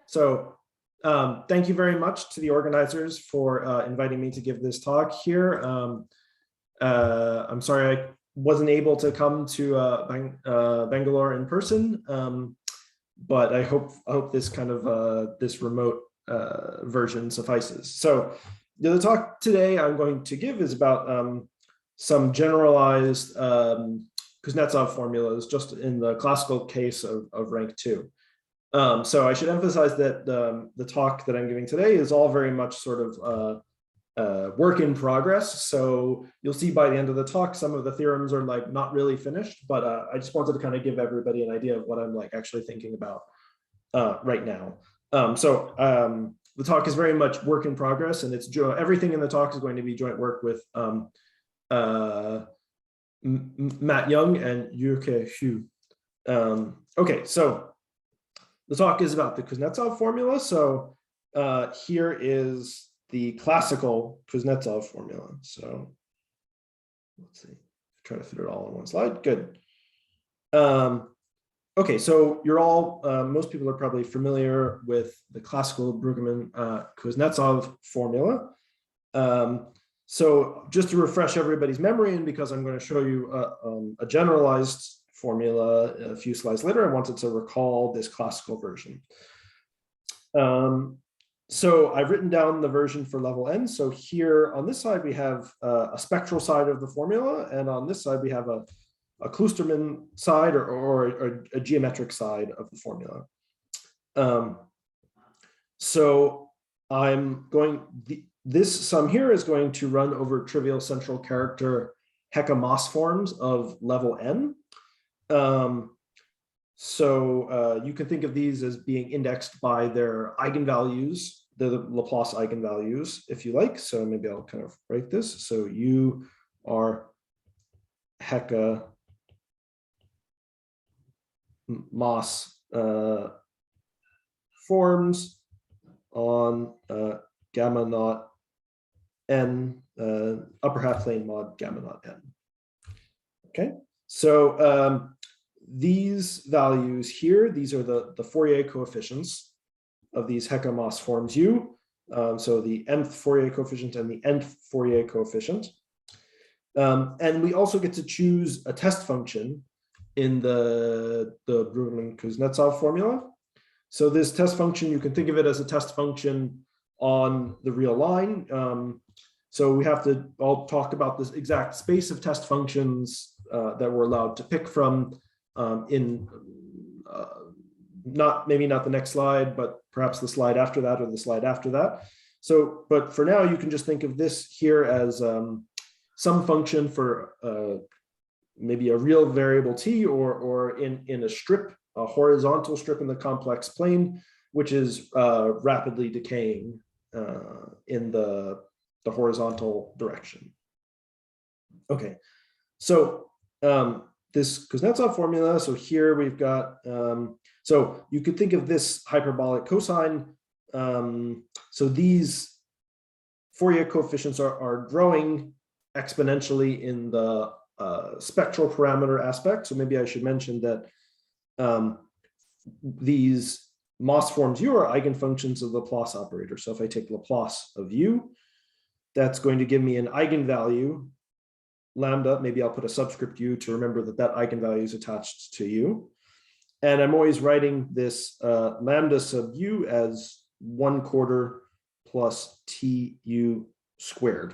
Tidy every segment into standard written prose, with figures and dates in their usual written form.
So thank you very much to the organizers for inviting me to give this talk here. I'm sorry I wasn't able to come to Bangalore in person, but I hope this kind of this remote version suffices. So the talk today I'm going to give is about some generalized Kuznetsov formulas, just in the classical case of rank 2. So I should emphasize that the talk that I'm giving today is all very much sort of work in progress. So you'll see by the end of the talk, some of the theorems are like not really finished, but I just wanted to kind of give everybody an idea of what I'm like actually thinking about right now. The talk is very much work in progress, and it's everything in the talk is going to be joint work with Matt Young and Yuke Hu. Okay, so the talk is about the Kuznetsov formula. So here is the classical Kuznetsov formula. So let's see, try to fit it all on one slide. Good. Okay, so you're all, most people are probably familiar with the classical Bruggeman-Kuznetsov formula. So just to refresh everybody's memory, and because I'm going to show you a generalized formula a few slides later, I wanted to recall this classical version. So I've written down the version for level n. So here on this side, we have a spectral side of the formula, and on this side, we have a Kloosterman side or a geometric side of the formula. So I'm going, this sum here is going to run over trivial central character Hecke-Maas forms of level n. You can think of these as being indexed by their eigenvalues, the Laplace eigenvalues, if you like. So maybe I'll kind of write this. So you are Hecke-Maas forms on gamma naught n, upper half plane mod gamma naught n. Okay, so these values here, these are the Fourier coefficients of these Hecke-Maas forms U. So the nth Fourier coefficient and the nth Fourier coefficient. And we also get to choose a test function in the Bruggeman-Kuznetsov formula. So this test function, you can think of it as a test function on the real line. So we have to all talk about this exact space of test functions that we're allowed to pick from maybe not the next slide, but perhaps the slide after that or the slide after that. So, but for now, you can just think of this here as some function for maybe a real variable t, or in a strip, a horizontal strip in the complex plane, which is rapidly decaying in the horizontal direction. Okay, so this Kuznetsov formula, so here we've got, so you could think of this hyperbolic cosine. So these Fourier coefficients are growing exponentially in the spectral parameter aspect. So maybe I should mention that these Maas forms U are eigenfunctions of the Laplace operator. So if I take Laplace of U, that's going to give me an eigenvalue lambda. Maybe I'll put a subscript U to remember that that eigenvalue is attached to U. And I'm always writing this lambda sub U as 1/4 plus TU squared.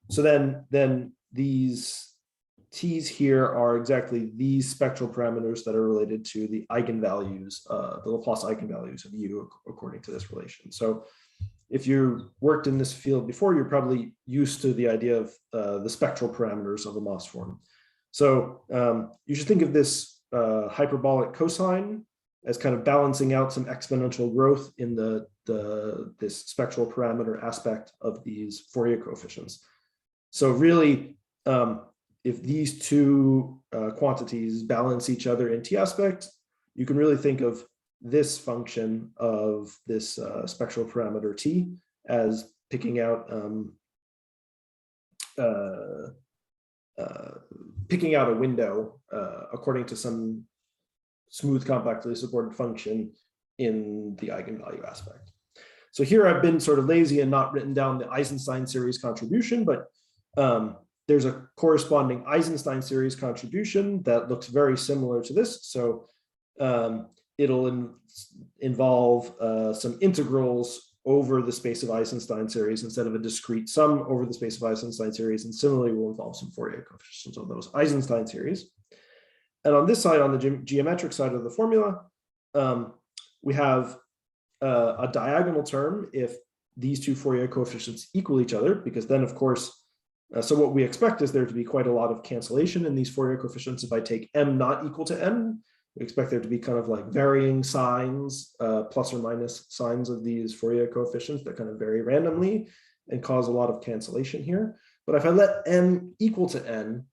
So then these T's here are exactly these spectral parameters that are related to the eigenvalues, the Laplace eigenvalues of U according to this relation. So if you worked in this field before, you're probably used to the idea of the spectral parameters of a Maas form. So you should think of this hyperbolic cosine as kind of balancing out some exponential growth in this spectral parameter aspect of these Fourier coefficients. So really, if these two quantities balance each other in t aspect, you can really think of this function of this spectral parameter t as picking out picking out a window according to some smooth compactly supported function in the eigenvalue aspect. So here I've been sort of lazy and not written down the Eisenstein series contribution, but there's a corresponding Eisenstein series contribution that looks very similar to this. So it'll involve some integrals over the space of Eisenstein series instead of a discrete sum over the space of Eisenstein series, and similarly will involve some Fourier coefficients of those Eisenstein series. And on this side, on the geometric side of the formula, we have a diagonal term if these two Fourier coefficients equal each other, because then, of course, so what we expect is there to be quite a lot of cancellation in these Fourier coefficients. If I take m not equal to n, we expect there to be kind of like varying signs, plus or minus signs of these Fourier coefficients that kind of vary randomly and cause a lot of cancellation here. But if I let n equal to n,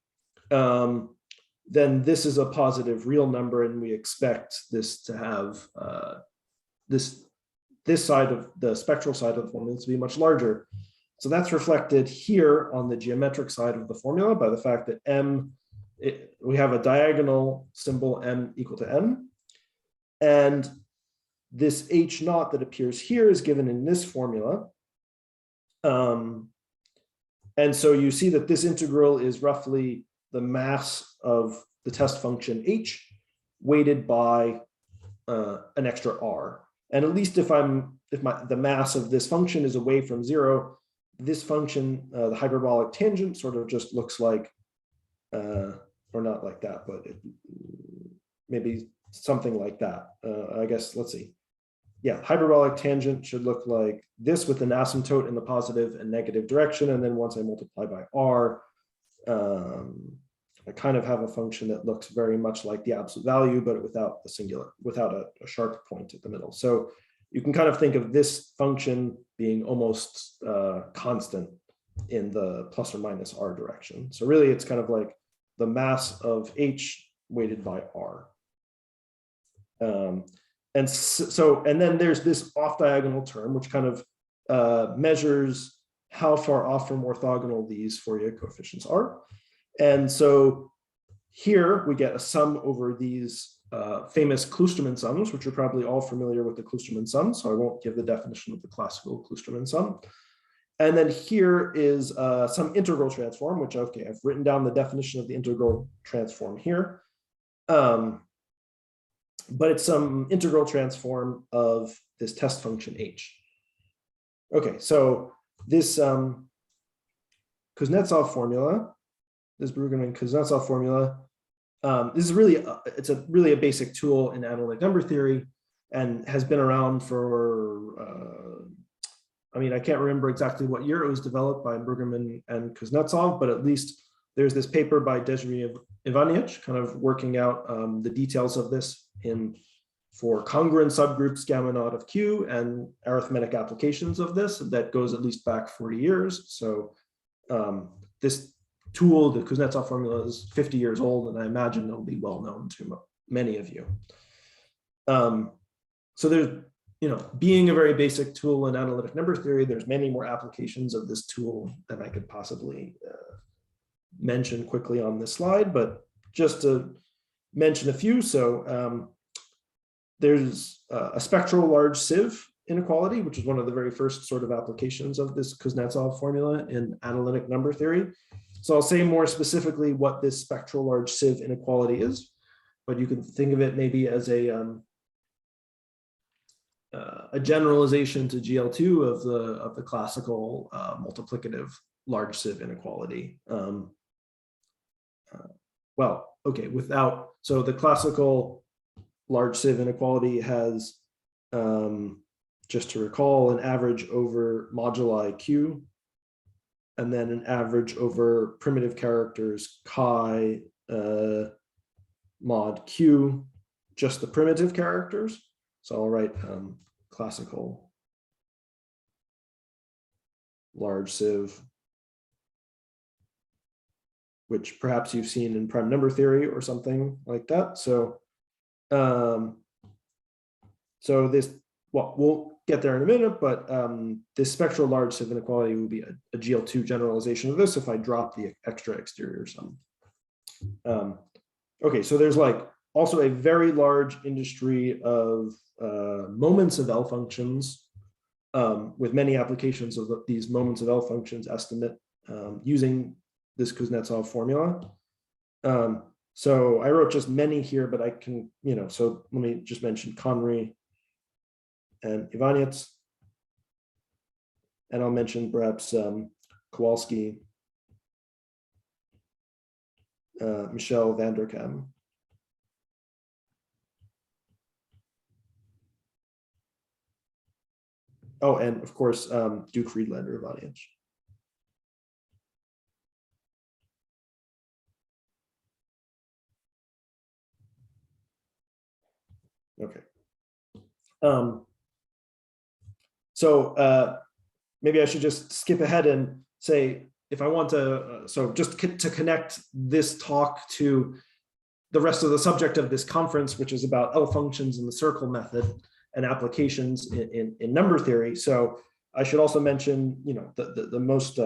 then this is a positive real number, and we expect this to have this side of the spectral side of the formula to be much larger. So that's reflected here on the geometric side of the formula by the fact that we have a diagonal symbol m equal to n, and this h naught that appears here is given in this formula. And so you see that this integral is roughly the mass of the test function h weighted by an extra r. And at least if the mass of this function is away from 0, this function, the hyperbolic tangent, sort of just looks like, or not like that, but maybe something like that. I guess, let's see. Yeah, hyperbolic tangent should look like this with an asymptote in the positive and negative direction. And then once I multiply by r, I kind of have a function that looks very much like the absolute value, but without the singular, without a sharp point at the middle. So you can kind of think of this function being almost constant in the plus or minus r direction. So really it's kind of like the mass of h weighted by r. And then there's this off diagonal term, which kind of measures how far off from orthogonal these Fourier coefficients are. And so here we get a sum over these famous Kloosterman sums, which you're probably all familiar with the Kloosterman sum, so I won't give the definition of the classical Kloosterman sum. And then here is some integral transform, which, okay, I've written down the definition of the integral transform here. But it's some integral transform of this test function h. Okay, so this Kuznetsov formula, this Bruggeman-Kuznetsov formula, this is really it's really a basic tool in analytic number theory and has been around for I mean, I can't remember exactly what year it was developed by Bruggeman and Kuznetsov, but at least there's this paper by Desiree Ivanic kind of working out the details of this for congruent subgroups gamma naught of Q and arithmetic applications of this that goes at least back 40 years. So this tool, the Kuznetsov formula, is 50 years old, and I imagine it'll be well known to many of you. So there's, being a very basic tool in analytic number theory, there's many more applications of this tool than I could possibly mention quickly on this slide, but just to mention a few. So there's a spectral large sieve inequality, which is one of the very first sort of applications of this Kuznetsov formula in analytic number theory. So I'll say more specifically what this spectral large sieve inequality is, but you can think of it maybe as a generalization to GL2 of the classical multiplicative large sieve inequality. Well, okay, so the classical large sieve inequality has, just to recall, an average over moduli Q, and then an average over primitive characters chi mod Q, just the primitive characters. So I'll write classical large sieve, which perhaps you've seen in prime number theory or something like that. So, so this well, we'll get there in a minute, but this spectral large sieve inequality will be a GL2 generalization of this if I drop the extra exterior sum. Okay, so there's like also a very large industry of moments of L functions with many applications of these moments of L functions estimate using this Kuznetsov formula. So I wrote just many here, but I can, so let me just mention Conry and Ivanets. And I'll mention perhaps Kowalski, Michel van der Kam. Oh, and of course, Duke Friedlander Ivanets. Okay. So maybe I should just skip ahead and say, if I want to, so just to connect this talk to the rest of the subject of this conference, which is about L functions and the circle method and applications in number theory. So I should also mention, the most,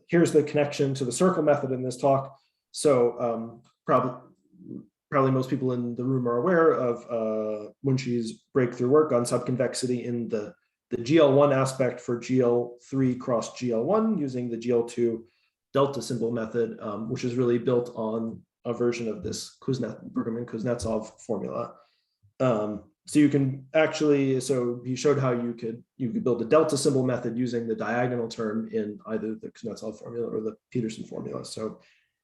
here's the connection to the circle method in this talk. So probably most people in the room are aware of Munshi's breakthrough work on subconvexity in the GL1 aspect for GL3 cross GL1 using the GL2 delta symbol method, which is really built on a version of this Bruggeman-Kuznetsov formula. So you can actually, so he showed how you could build a delta symbol method using the diagonal term in either the Kuznetsov formula or the Peterson formula. So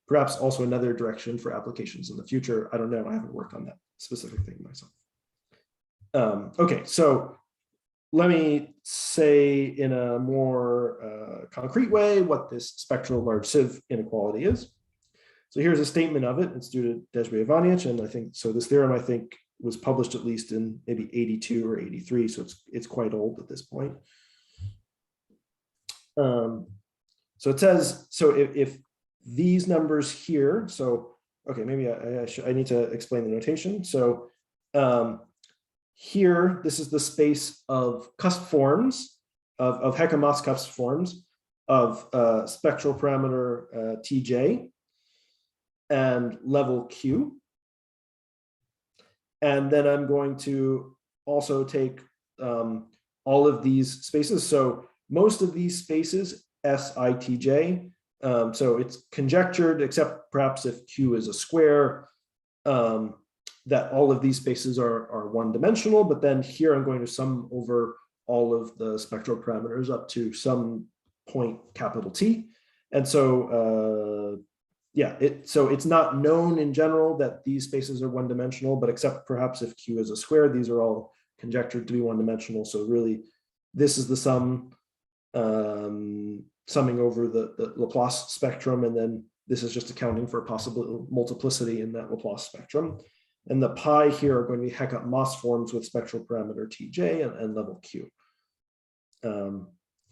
perhaps also another direction for applications in the future. I don't know, I haven't worked on that specific thing myself. Okay, so let me say in a more concrete way what this spectral large sieve inequality is. So here's a statement of it. It's due to Desri-Ivanich, and I think, so this theorem, I think, was published at least in maybe 82 or 83, so it's quite old at this point. So it says, so if these numbers here, so, okay, maybe I need to explain the notation. So here, this is the space of cusp forms, of Heck-Mas cusp forms of spectral parameter Tj and level Q. And then I'm going to also take all of these spaces. So most of these spaces, Sitj, so it's conjectured, except perhaps if Q is a square, that all of these spaces are one-dimensional, but then here I'm going to sum over all of the spectral parameters up to some point capital T. And so, yeah, so it's not known in general that these spaces are one-dimensional, but except perhaps if Q is a square, these are all conjectured to be one-dimensional. So really, this is the sum, summing over the Laplace spectrum, and then this is just accounting for possible multiplicity in that Laplace spectrum. And the pi here are going to be Heck-Mas forms with spectral parameter Tj and level Q.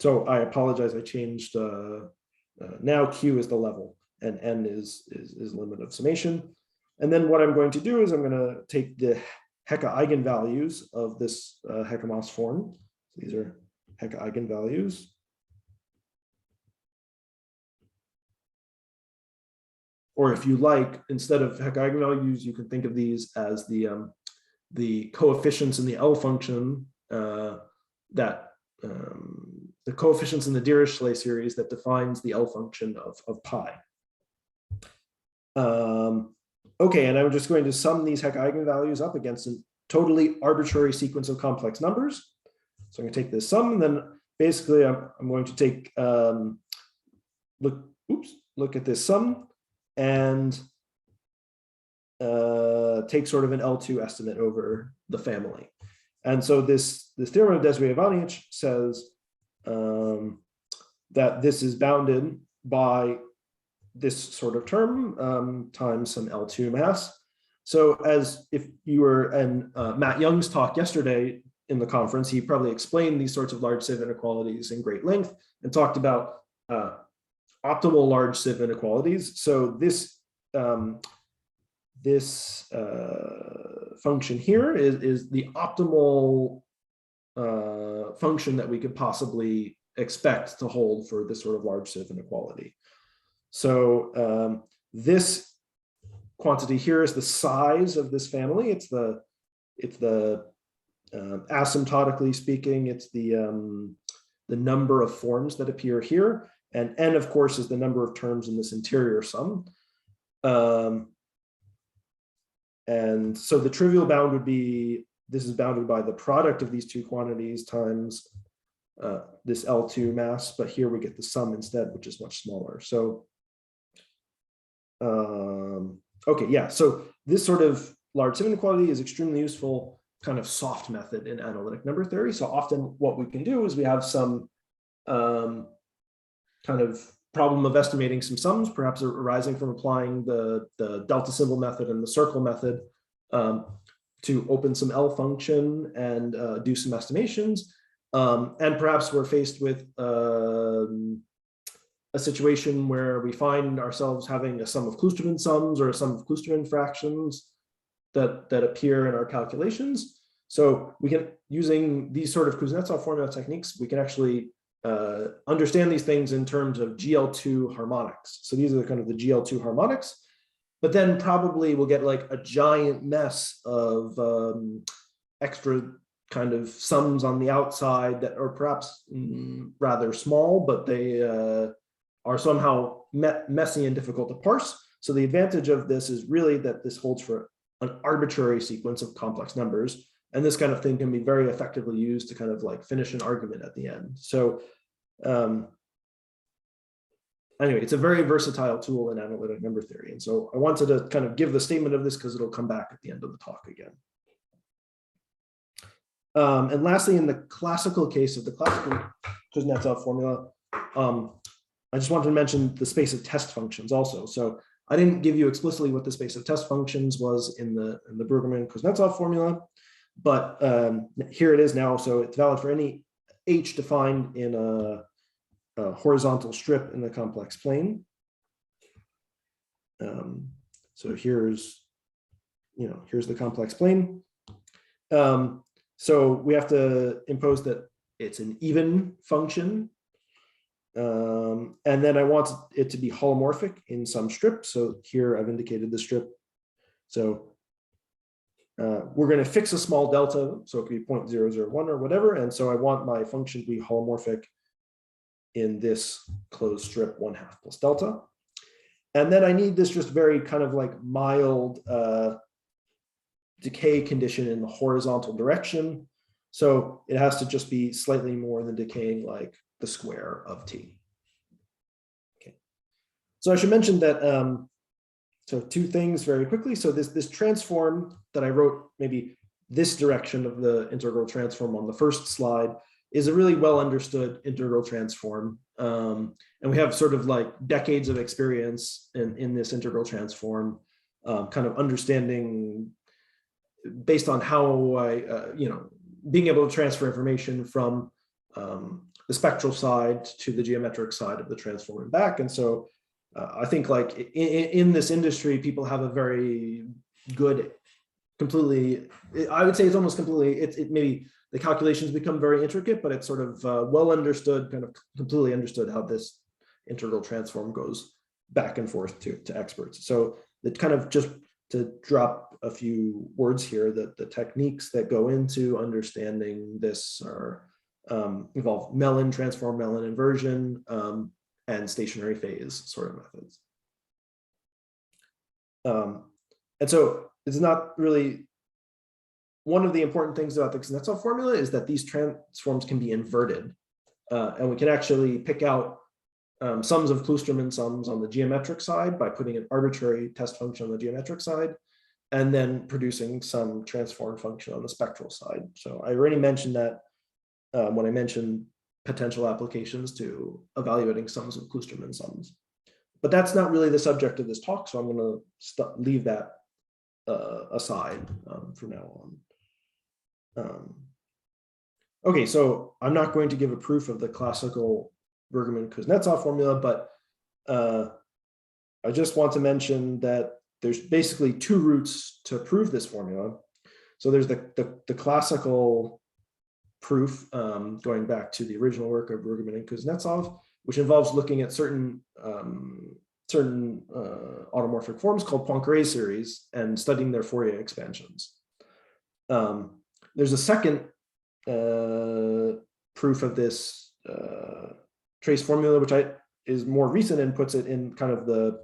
So I apologize, I changed, now Q is the level and N is limit of summation. And then what I'm going to do is I'm going to take the Hecke eigenvalues of this Heck-Mas form. These are Hecke eigenvalues. Or if you like, instead of Hecke eigenvalues, you can think of these as the coefficients in the L function the coefficients in the Dirichlet series that defines the L function of pi. Okay, and I'm just going to sum these Hecke eigenvalues up against a totally arbitrary sequence of complex numbers. So I'm going to take this sum, and then basically I'm going to take look at this sum and take sort of an L2 estimate over the family. And so this theorem of Desri-Ivanich says that this is bounded by this sort of term times some L2 mass. So as if you were in Matt Young's talk yesterday in the conference, he probably explained these sorts of large sieve inequalities in great length and talked about optimal large sieve inequalities. So this this function here is the optimal function that we could possibly expect to hold for this sort of large sieve inequality. So this quantity here is the size of this family. It's the asymptotically speaking, it's the number of forms that appear here, and n, of course, is the number of terms in this interior sum. And so the trivial bound would be, this is bounded by the product of these two quantities times this L2 mass, but here we get the sum instead, which is much smaller. So, okay, yeah, so this sort of large sieve inequality is extremely useful kind of soft method in analytic number theory. So often what we can do is we have some kind of problem of estimating some sums, perhaps arising from applying the delta symbol method and the circle method to open some L function and do some estimations. And perhaps we're faced with a situation where we find ourselves having a sum of Kloosterman sums or a sum of Kloosterman fractions that appear in our calculations. So we can, using these sort of Kuznetsov formula techniques, we can actually understand these things in terms of GL2 harmonics. So these are kind of the GL2 harmonics, but then probably we'll get like a giant mess of extra kind of sums on the outside that are perhaps rather small, but they are somehow messy and difficult to parse. So the advantage of this is really that this holds for an arbitrary sequence of complex numbers. And this kind of thing can be very effectively used to kind of like finish an argument at the end. So anyway, it's a very versatile tool in analytic number theory. And so I wanted to kind of give the statement of this because it'll come back at the end of the talk again. And lastly, in the classical case of the classical Kuznetsov formula, I just wanted to mention the space of test functions also. So I didn't give you explicitly what the space of test functions was in the Bruggeman-Kuznetsov formula, but here it is now. So it's valid for any H defined in a horizontal strip in the complex plane. So here's the complex plane. So we have to impose that it's an even function. And then I want it to be holomorphic in some strip. So here I've indicated the strip. So we're going to fix a small delta. So it could be 0.001 or whatever. And so I want my function to be holomorphic in this closed strip 1/2 plus delta. And then I need this just very kind of like mild decay condition in the horizontal direction. So it has to just be slightly more than decaying like the square of t. Okay. So I should mention that, so two things very quickly. So this transform that I wrote, maybe this direction of the integral transform on the first slide, is a really well understood integral transform. And we have sort of like decades of experience in this integral transform, kind of understanding based on how I, being able to transfer information from the spectral side to the geometric side of the transform and back. And so I think like in this industry, people have a very good, completely, I would say it's almost completely, it maybe the calculations become very intricate, but it's sort of well understood, kind of completely understood how this integral transform goes back and forth to experts. So it kind of just to drop a few words here, that the techniques that go into understanding this are involve Mellin, transform Mellin inversion, and stationary phase sort of methods. And so it's not really, one of the important things about the Kuznetsov formula is that these transforms can be inverted. And we can actually pick out sums of Kloosterman sums on the geometric side by putting an arbitrary test function on the geometric side, and then producing some transform function on the spectral side. So I already mentioned that when I mentioned potential applications to evaluating sums of Kloosterman sums. But that's not really the subject of this talk, so I'm going to leave that aside from now on. Okay, so I'm not going to give a proof of the classical Bruggeman-Kuznetsov formula, but I just want to mention that there's basically two routes to prove this formula. So there's the classical proof, going back to the original work of Bruggeman and Kuznetsov, which involves looking at certain automorphic forms called Poincare series and studying their Fourier expansions. There's a second proof of this trace formula, which is more recent and puts it in kind of the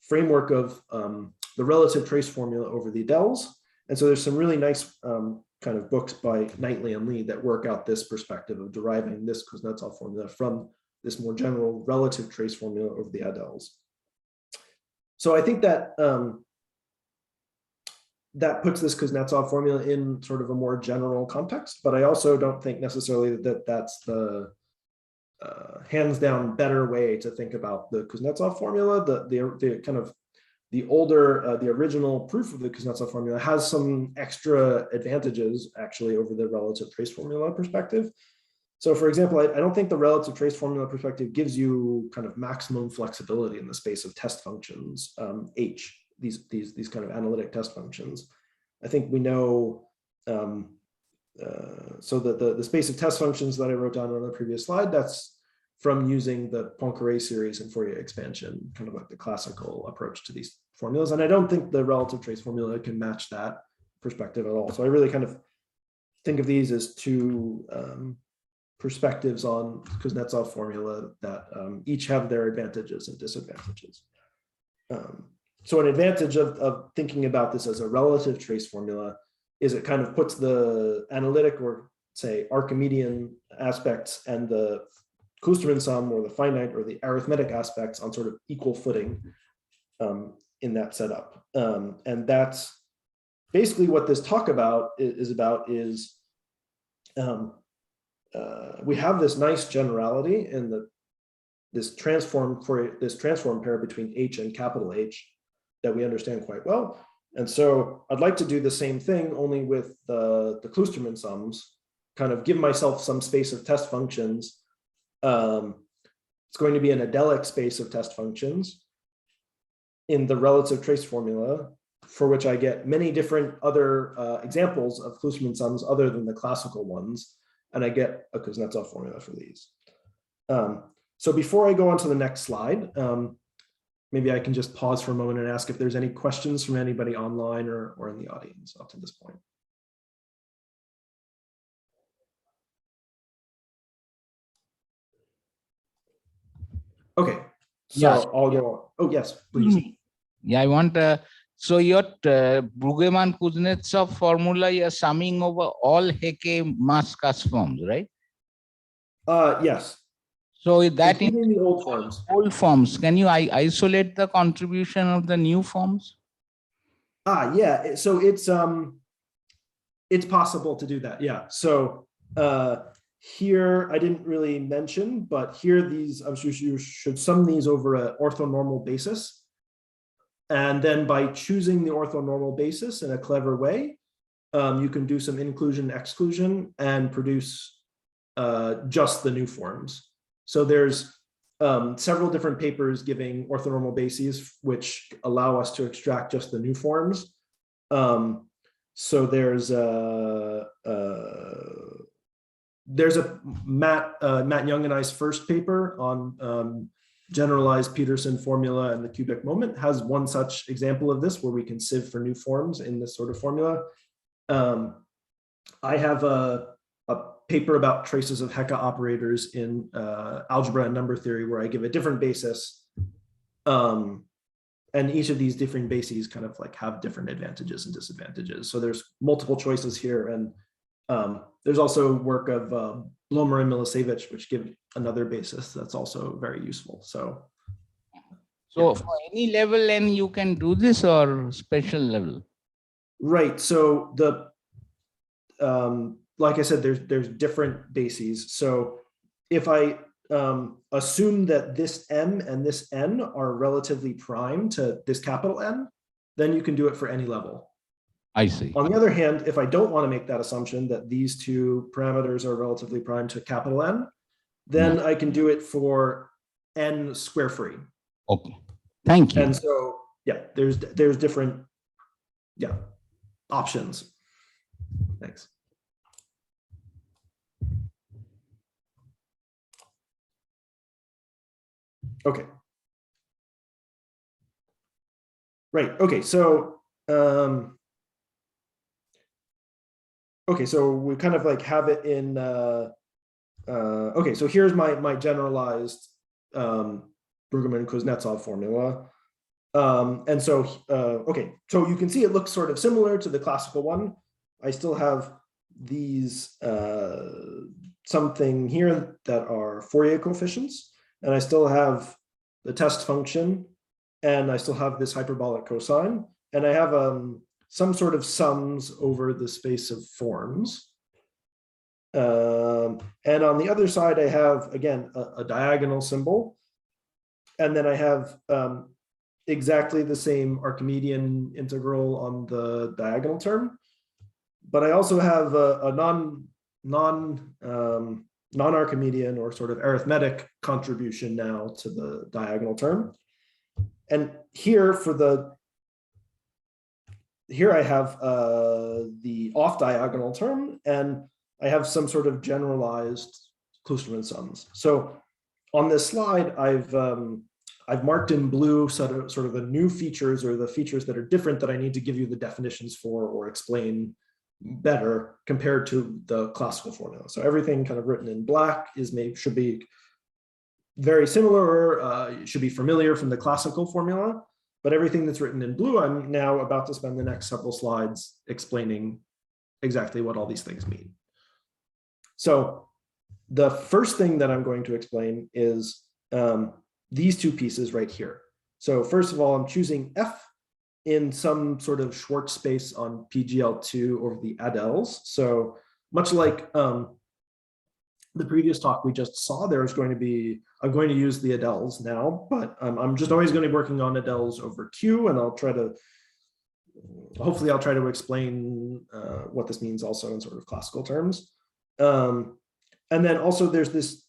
framework of the relative trace formula over the Adels. And so there's some really nice kind of books by Knightley and Lee that work out this perspective of deriving this Kuznetsov formula from this more general relative trace formula over the Adels. So I think that that puts this Kuznetsov formula in sort of a more general context, but I also don't think necessarily that that's the hands down better way to think about the Kuznetsov formula. The kind of the older, the original proof of the Kuznetsov formula has some extra advantages actually over the relative trace formula perspective. So for example, I don't think the relative trace formula perspective gives you kind of maximum flexibility in the space of test functions, H, these kind of analytic test functions. I think we know, so that the space of test functions that I wrote down on the previous slide, that's from using the Poincare series and Fourier expansion, kind of like the classical approach to these formulas. And I don't think the relative trace formula can match that perspective at all. So I really kind of think of these as two perspectives on Kuznetsov formula that each have their advantages and disadvantages. So an advantage of thinking about this as a relative trace formula is it kind of puts the analytic or say Archimedean aspects and the Kloosterman sum or the finite or the arithmetic aspects on sort of equal footing in that setup. And that's basically what this talk is about we have this nice generality in this transform pair between H and capital H that we understand quite well. And so I'd like to do the same thing only with the Kloosterman sums, kind of give myself some space of test functions. It's going to be an adelic space of test functions in the relative trace formula, for which I get many different other examples of Kloosterman sums other than the classical ones, and I get a Kuznetsov formula for these. So before I go on to the next slide, maybe I can just pause for a moment and ask if there's any questions from anybody online or in the audience up to this point. Okay, so yes. I'll go on. Oh, yes, please. Yeah, I want, so your Bruggeman-Kuznetsov formula, you're summing over all Hecke mass cast forms, right? Yes. So that including the old forms. Old forms. Can you isolate the contribution of the new forms? Yeah. So it's possible to do that. Yeah. So here I didn't really mention, but here these you should sum these over an orthonormal basis, and then by choosing the orthonormal basis in a clever way, you can do some inclusion exclusion and produce just the new forms. So there's several different papers giving orthonormal bases which allow us to extract just the new forms. So there's a Matt Young and I's first paper on generalized Peterson formula and the cubic moment has one such example of this where we can sieve for new forms in this sort of formula. I have a paper about traces of Hecke operators in algebra and number theory where I give a different basis. And each of these different bases kind of like have different advantages and disadvantages. So there's multiple choices here. And there's also work of Blomer and Milosevic, which give another basis that's also very useful. So yeah. For any level n, you can do this or special level? Right. So like I said, there's different bases. So if I assume that this m and this n are relatively prime to this capital N, then you can do it for any level. I see. On the other hand, if I don't want to make that assumption that these two parameters are relatively prime to capital N, then I can do it for n square free. Okay, thank you. And so yeah, there's different, yeah, options. Thanks. Okay. Right. Okay. So okay. So we kind of like have it in. Okay. So here's my generalized Bruggeman-Kuznetsov formula. And so okay. So you can see it looks sort of similar to the classical one. I still have these something here that are Fourier coefficients, and I still have the test function, and I still have this hyperbolic cosine, and I have some sort of sums over the space of forms. And on the other side, I have, again, a diagonal symbol, and then I have exactly the same Archimedean integral on the diagonal term, but I also have a non-Archimedean or sort of arithmetic contribution now to the diagonal term. And here I have the off-diagonal term, and I have some sort of generalized Kloosterman sums. So on this slide, I've marked in blue sort of the new features, or the features that are different that I need to give you the definitions for or explain better compared to the classical formula. So everything kind of written in black should be very similar, should be familiar from the classical formula, but everything that's written in blue, I'm now about to spend the next several slides explaining exactly what all these things mean. So the first thing that I'm going to explain is these two pieces right here. So first of all, I'm choosing F in some sort of Schwartz space on PGL2 over the adels. So much like the previous talk we just saw, there's going to be, I'm going to use the adels now, but I'm just always going to be working on adels over Q, and hopefully I'll try to explain what this means also in sort of classical terms. And then also there's this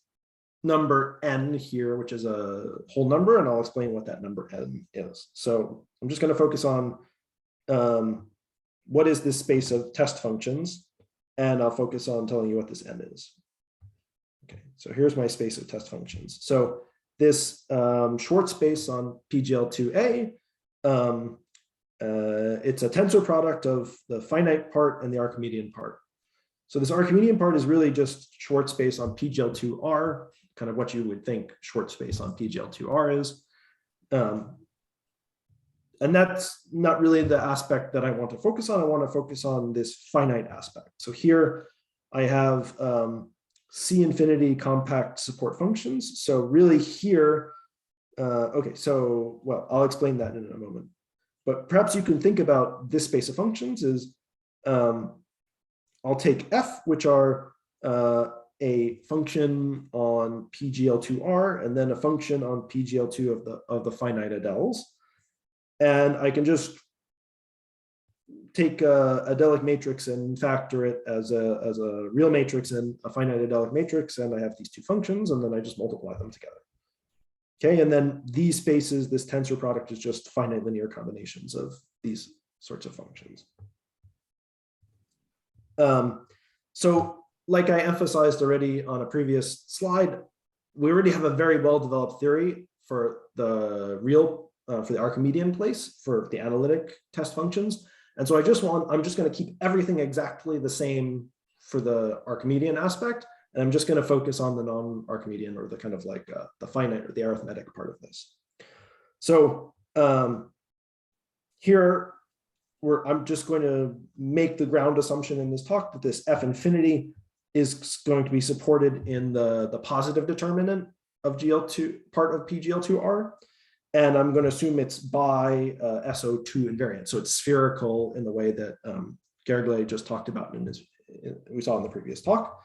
number n here, which is a whole number, and I'll explain what that number n is. So I'm just going to focus on what is this space of test functions, and I'll focus on telling you what this n is. Okay, so here's my space of test functions. So this Schwartz space on PGL2A, it's a tensor product of the finite part and the Archimedean part. So this Archimedean part is really just Schwartz space on PGL2R, kind of what you would think Schwartz space on PGL2R is. And that's not really the aspect that I want to focus on. I want to focus on this finite aspect. So here I have C infinity compact support functions. So really here, okay, so, well, I'll explain that in a moment. But perhaps you can think about this space of functions is, I'll take F, which are a function on PGL2R, and then a function on PGL2 of the finite adels. And I can just take a adelic matrix and factor it as a real matrix and a finite adelic matrix, and I have these two functions, and then I just multiply them together. Okay, and then these spaces, this tensor product is just finite linear combinations of these sorts of functions. So like I emphasized already on a previous slide, we already have a very well-developed theory for the for the Archimedean place for the analytic test functions. And so I'm just going to keep everything exactly the same for the Archimedean aspect. And I'm just going to focus on the non-Archimedean, or the kind of like the finite or the arithmetic part of this. So here, I'm just going to make the ground assumption in this talk that this F infinity is going to be supported in the positive determinant of GL2, part of PGL2R. And I'm going to assume it's by SO2 invariant. So it's spherical in the way that Gergely just talked about we saw in the previous talk.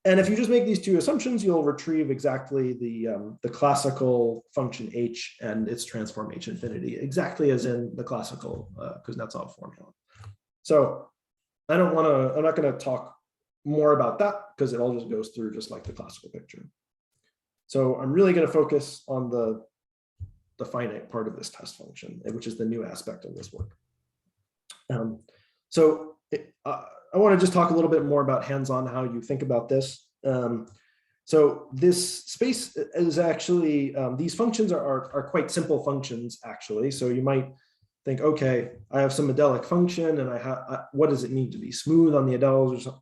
And if you just make these two assumptions, you'll retrieve exactly the classical function h and its transform h infinity, exactly as in the classical Kuznetsov formula. So I'm not going to talk more about that because it all just goes through just like the classical picture. So I'm really going to focus on the the finite part of this test function, which is the new aspect of this work. I want to just talk a little bit more about hands-on how you think about this. So this space is actually, these functions are quite simple functions, actually. So you might think, okay, I have some adelic function, and what does it need to be smooth on the adeles or something?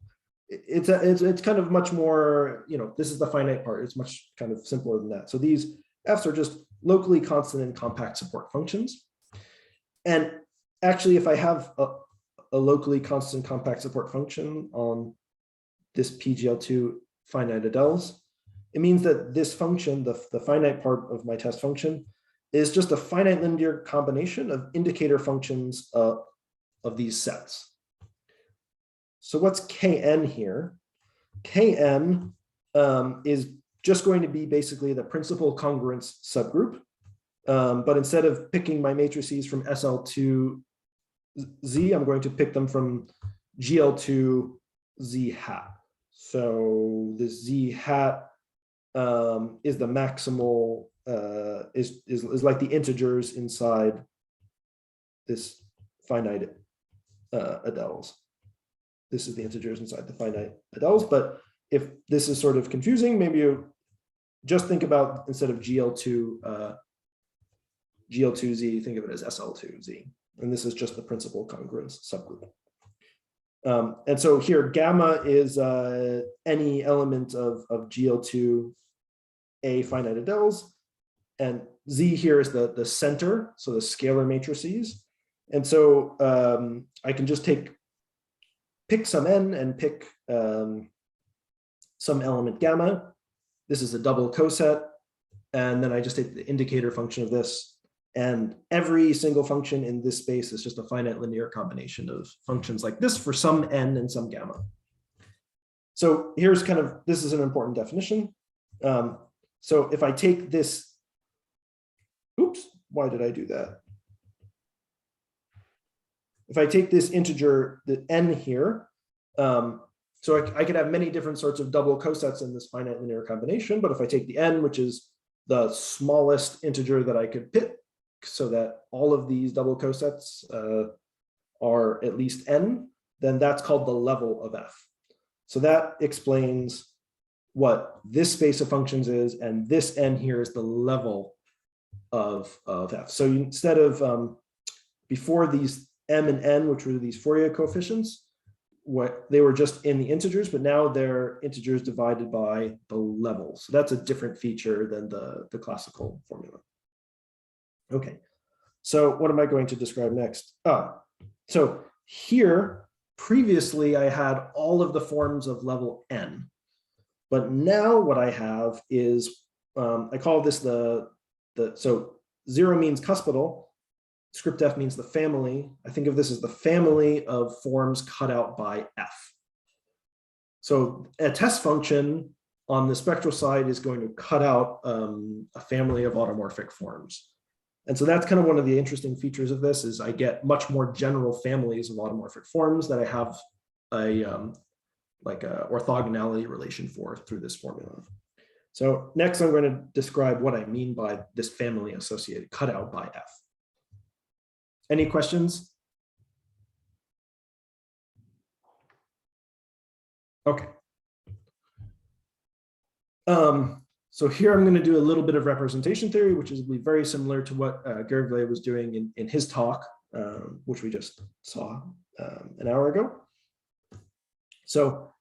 It's kind of much more, this is the finite part. It's much kind of simpler than that. So these f's are just locally constant and compact support functions. And actually, if I have a locally constant compact support function on this PGL2 finite adeles, it means that this function, the finite part of my test function, is just a finite linear combination of indicator functions of these sets. So what's Kn here? Kn is just going to be basically the principal congruence subgroup. But instead of picking my matrices from SL2 Z, I'm going to pick them from GL2 Z hat. So the Z hat is the maximal, is like the integers inside this finite adeles. This is the integers inside the finite adeles. But if this is sort of confusing, maybe you just think about, instead of GL2Z, think of it as SL2Z. And this is just the principal congruence subgroup. And so here, gamma is any element of GL2 A finite adeles. And Z here is the center, so the scalar matrices. And so I can just pick some n and pick some element gamma. This is a double coset. And then I just take the indicator function of this. And every single function in this space is just a finite linear combination of functions like this for some n and some gamma. So here's this is an important definition. So if I take this, oops, why did I do that? If I take this integer, the n here, so I could have many different sorts of double cosets in this finite linear combination, but if I take the n, which is the smallest integer that I could pick, so that all of these double cosets are at least n, then that's called the level of f. So that explains what this space of functions is, and this n here is the level of f. So instead of before these m and n, which were these Fourier coefficients, they were just in the integers, but now they're integers divided by the level. So that's a different feature than the classical formula. Okay, so what am I going to describe next? So here, previously I had all of the forms of level n, but now what I have is, I call this so 0 means cuspidal, script f means the family. I think of this as the family of forms cut out by f. So a test function on the spectral side is going to cut out a family of automorphic forms. And so that's kind of one of the interesting features of this, is I get much more general families of automorphic forms that I have like a orthogonality relation for through this formula. So next I'm going to describe what I mean by this family associated cut out by f. Any questions? Okay. So here I'm going to do a little bit of representation theory, which is very similar to what Gergely was doing in his talk, which we just saw an hour ago. So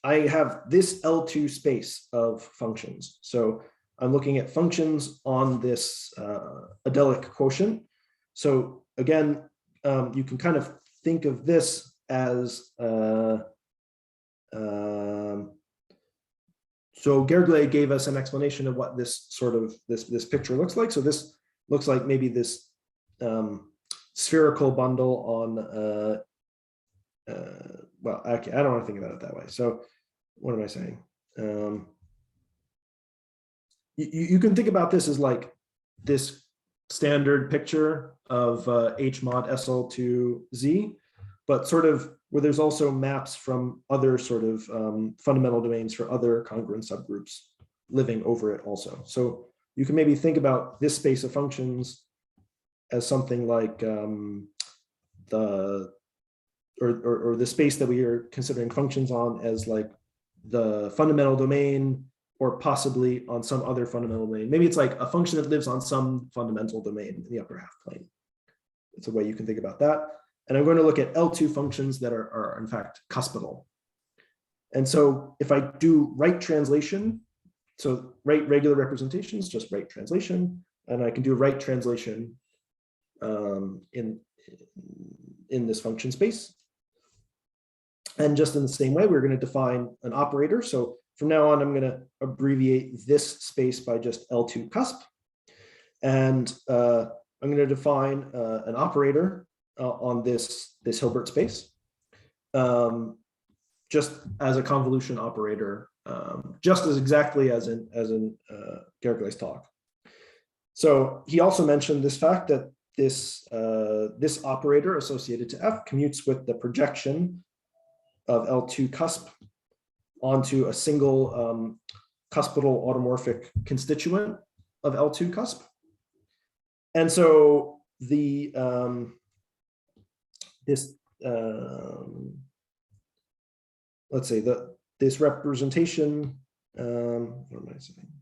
I have this L2 space of functions. So I'm looking at functions on this adelic quotient. So again, you can kind of think of this as so Gergely gave us an explanation of what this sort of this picture looks like. So this looks like maybe this spherical bundle on well, okay, I don't want to think about it that way. So what am I saying? You can think about this as like this standard picture of H mod SL to Z, but sort of where there's also maps from other sort of fundamental domains for other congruent subgroups living over it also. So you can maybe think about this space of functions as something like the space that we are considering functions on as like the fundamental domain, or possibly on some other fundamental domain. Maybe it's like a function that lives on some fundamental domain in the upper half plane. It's a way you can think about that. And I'm going to look at L2 functions that are in fact cuspidal. And so if I do right translation, so right regular representations, just right translation, and I can do right translation in this function space. And just in the same way, we're going to define an operator. So from now on, I'm going to abbreviate this space by just L2 cusp. And I'm going to define an operator on this Hilbert space, just as a convolution operator, just as exactly as in Gergelei's talk. So he also mentioned this fact that this operator associated to F commutes with the projection of L2 cusp onto a single cuspidal automorphic constituent of L2 cusp. And so the let's say this representation, what am I saying?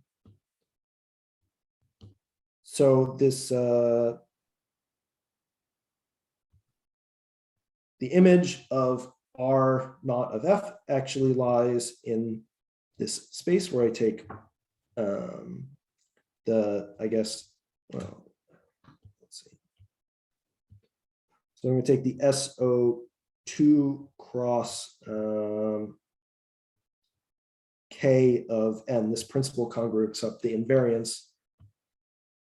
So this the image of R naught of F actually lies in this space where I take I guess, well, let's see. So I'm going to take the SO2 cross K of N, this principal congruent, except the invariance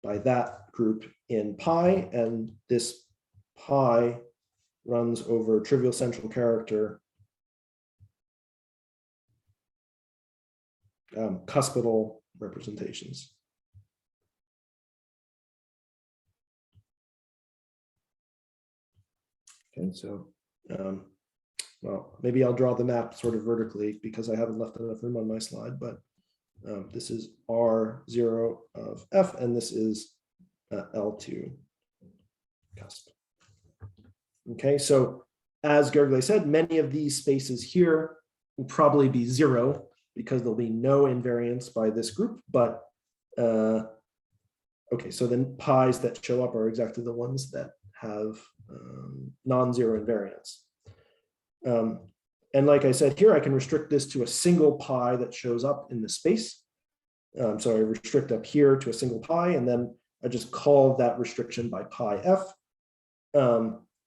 by that group in pi, and this pi runs over trivial central character cuspidal representations. Okay, so well, maybe I'll draw the map sort of vertically because I haven't left enough room on my slide, but this is R0 of F, and this is L2 cusp. Okay, so as Gergelei said, many of these spaces here will probably be zero because there'll be no invariance by this group, but okay, so then pi's that show up are exactly the ones that have non-zero invariance. And like I said here, I can restrict this to a single pi that shows up in the space. So I restrict up here to a single pi, and then I just call that restriction by pi f.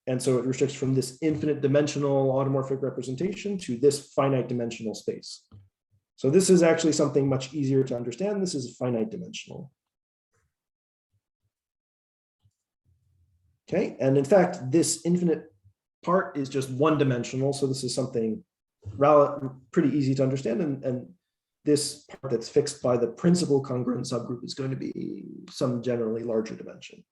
And so it restricts from this infinite dimensional automorphic representation to this finite dimensional space. So this is actually something much easier to understand. This is finite dimensional. Okay, and in fact, this infinite part is just one dimensional. So this is something pretty easy to understand. And this part that's fixed by the principal congruent subgroup is going to be some generally larger dimension.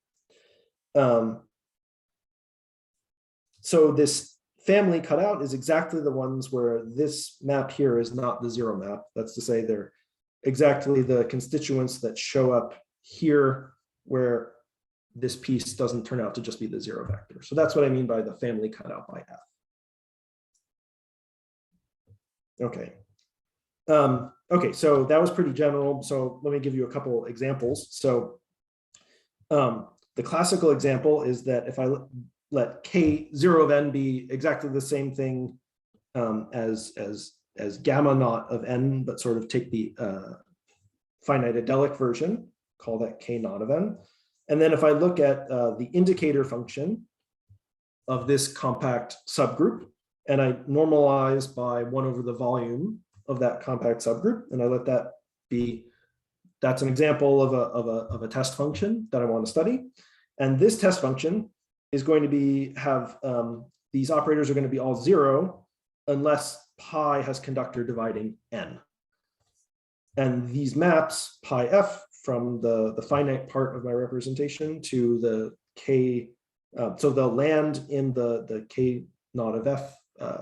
So this family cutout is exactly the ones where this map here is not the zero map. That's to say they're exactly the constituents that show up here where this piece doesn't turn out to just be the zero vector. So that's what I mean by the family cutout by F. Okay. Okay, so that was pretty general. So let me give you a couple examples. So the classical example is that if I let K0 of n be exactly the same thing as gamma naught of n, but sort of take the finite adelic version, call that K naught of n. And then if I look at the indicator function of this compact subgroup, and I normalize by 1 over the volume of that compact subgroup, and I let that be, that's an example of a test function that I want to study. And this test function is going to be these operators are going to be all 0 unless pi has conductor dividing n. And these maps pi f from the finite part of my representation to the k, so they'll land in the k naught of f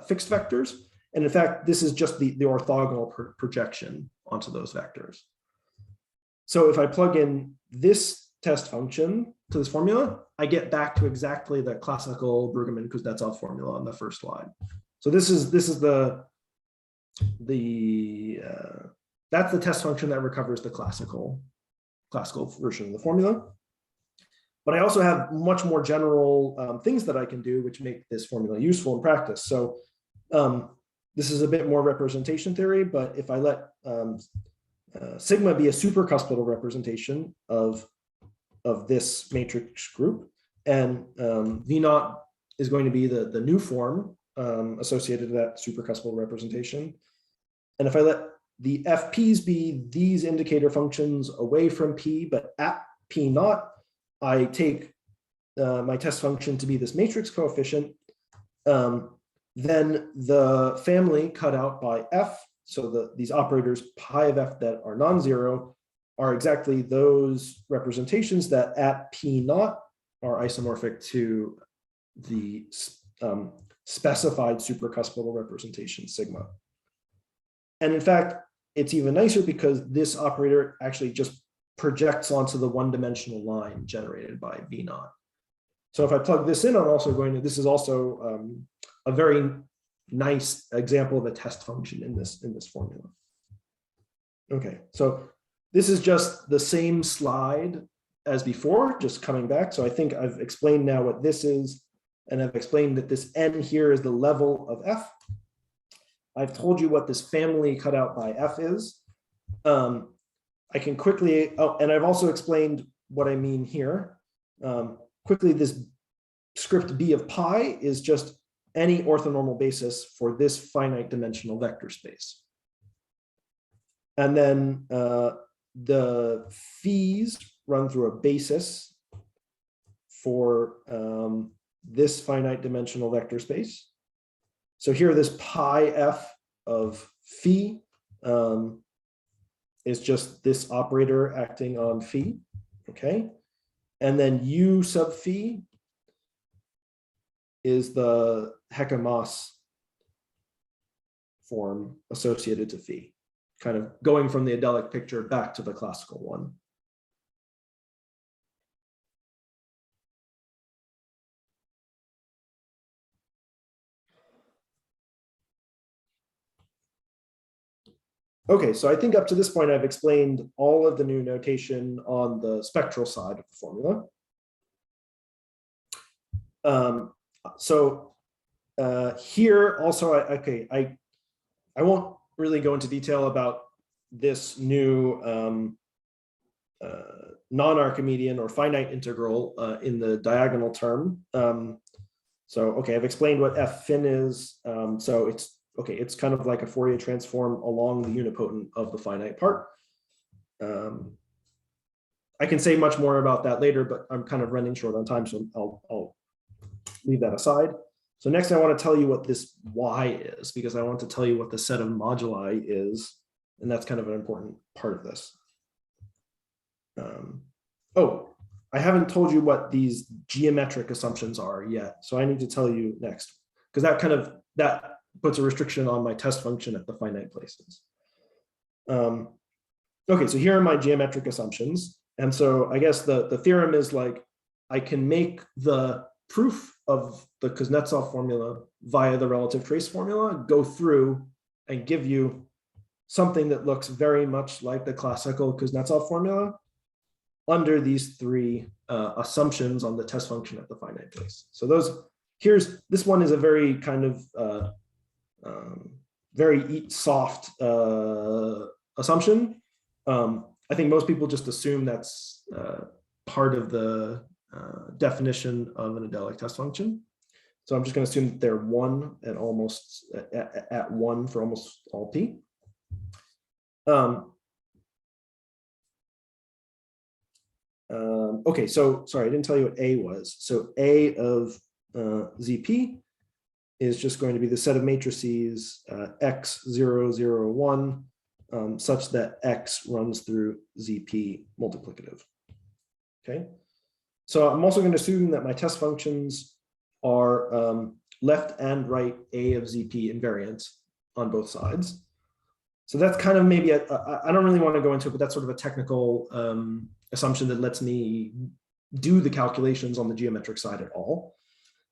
fixed vectors. And in fact, this is just the orthogonal projection onto those vectors. So if I plug in this test function to this formula, I get back to exactly the classical Bruggeman-Kuznetsov formula on the first slide. So this is that's the test function that recovers the classical version of the formula. But I also have much more general things that I can do, which make this formula useful in practice. So this is a bit more representation theory, but if I let sigma be a supercuspidal representation of this matrix group, and V naught is going to be the new form associated with that supercuspidal representation. And if I let the FPs be these indicator functions away from P, but at P naught, I take my test function to be this matrix coefficient, then the family cut out by F, so these operators pi of F that are non-zero are exactly those representations that at P naught are isomorphic to the specified supercuspidal representation sigma. And in fact, it's even nicer because this operator actually just projects onto the one-dimensional line generated by V naught. So if I plug this in, I'm also going to, this is also a very nice example of a test function in this formula. Okay, so this is just the same slide as before, just coming back. So I think I've explained now what this is, and I've explained that this N here is the level of F. I've told you what this family cut out by F is. I can quickly, and I've also explained what I mean here. Quickly, this script B of pi is just any orthonormal basis for this finite dimensional vector space. And then the phis run through a basis for this finite dimensional vector space. So here, this pi f of phi is just this operator acting on phi, okay? And then u sub phi is the Heck-Moss form associated to phi, kind of going from the adelic picture back to the classical one. Okay, so I think up to this point, I've explained all of the new notation on the spectral side of the formula. Here also, I won't really go into detail about this new non-Archimedean or finite integral in the diagonal term. Okay, I've explained what f fin is. So it's kind of like a Fourier transform along the unipotent of the finite part. I can say much more about that later, but I'm kind of running short on time, so I'll leave that aside. So next I want to tell you what this y is, because I want to tell you what the set of moduli is, and that's kind of an important part of this. I haven't told you what these geometric assumptions are yet, so I need to tell you next, because that puts a restriction on my test function at the finite places. Okay, so here are my geometric assumptions. And so I guess the theorem is like, I can make the proof of the Kuznetsov formula via the relative trace formula go through and give you something that looks very much like the classical Kuznetsov formula under these three assumptions on the test function at the finite place. So this one is a very kind of very soft assumption. I think most people just assume that's part of the definition of an adelic test function. So I'm just going to assume that they're one at almost at one for almost all p. Okay, so sorry, I didn't tell you what A was. So A of ZP is just going to be the set of matrices x0, 0, 1, such that x runs through ZP multiplicative. Okay, so I'm also going to assume that my test functions are left and right A of ZP invariant on both sides. So that's kind of maybe, I don't really want to go into it, but that's sort of a technical assumption that lets me do the calculations on the geometric side at all.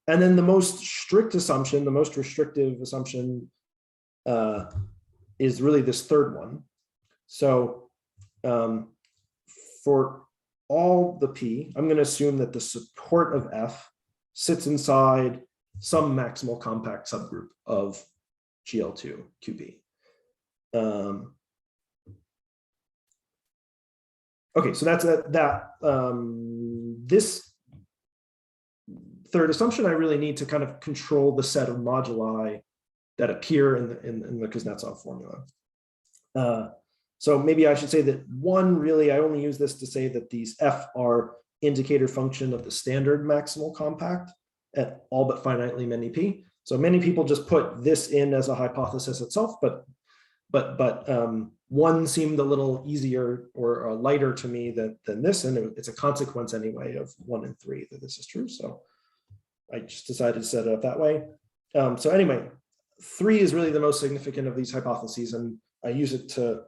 And then the most strict assumption, the most restrictive assumption is really this third one. So for all the P, I'm going to assume that the support of F sits inside some maximal compact subgroup of GL2 QP. Okay, so that's this third assumption. I really need to kind of control the set of moduli that appear in the Kuznetsov formula. So maybe I should say that one, really, I only use this to say that these F are indicator function of the standard maximal compact at all but finitely many P. So many people just put this in as a hypothesis itself, but one seemed a little easier or lighter to me than this, and it's a consequence anyway of 1 and 3 that this is true. So I just decided to set it up that way. So anyway, 3 is really the most significant of these hypotheses, and I use it to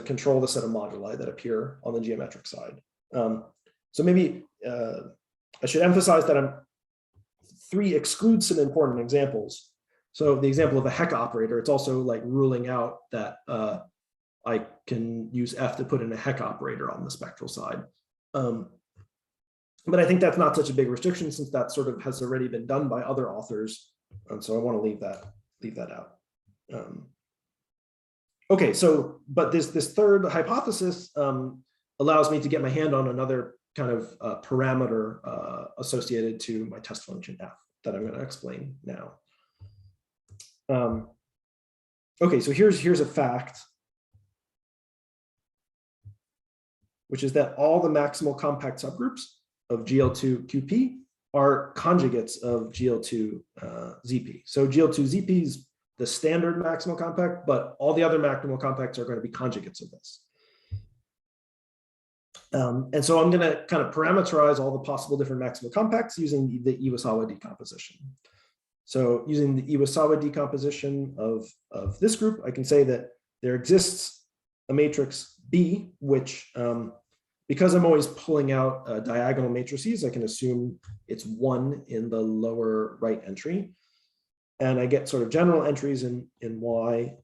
control the set of moduli that appear on the geometric side. So maybe I should emphasize that 3 excludes some important examples. So the example of a Heck operator, it's also like ruling out that I can use F to put in a Heck operator on the spectral side. But I think that's not such a big restriction since that sort of has already been done by other authors. So I want to leave that out. Okay, so but this third hypothesis allows me to get my hand on another kind of parameter associated to my test function F that I'm going to explain now. Okay, so here's a fact, which is that all the maximal compact subgroups of GL2 QP are conjugates of GL2 ZP. So GL2 ZP is the standard maximal compact, but all the other maximal compacts are going to be conjugates of this. And so I'm going to kind of parameterize all the possible different maximal compacts using the Iwasawa decomposition. So using the Iwasawa decomposition of this group, I can say that there exists a matrix B, which, because I'm always pulling out diagonal matrices, I can assume it's 1 in the lower right entry. And I get sort of general entries in Y,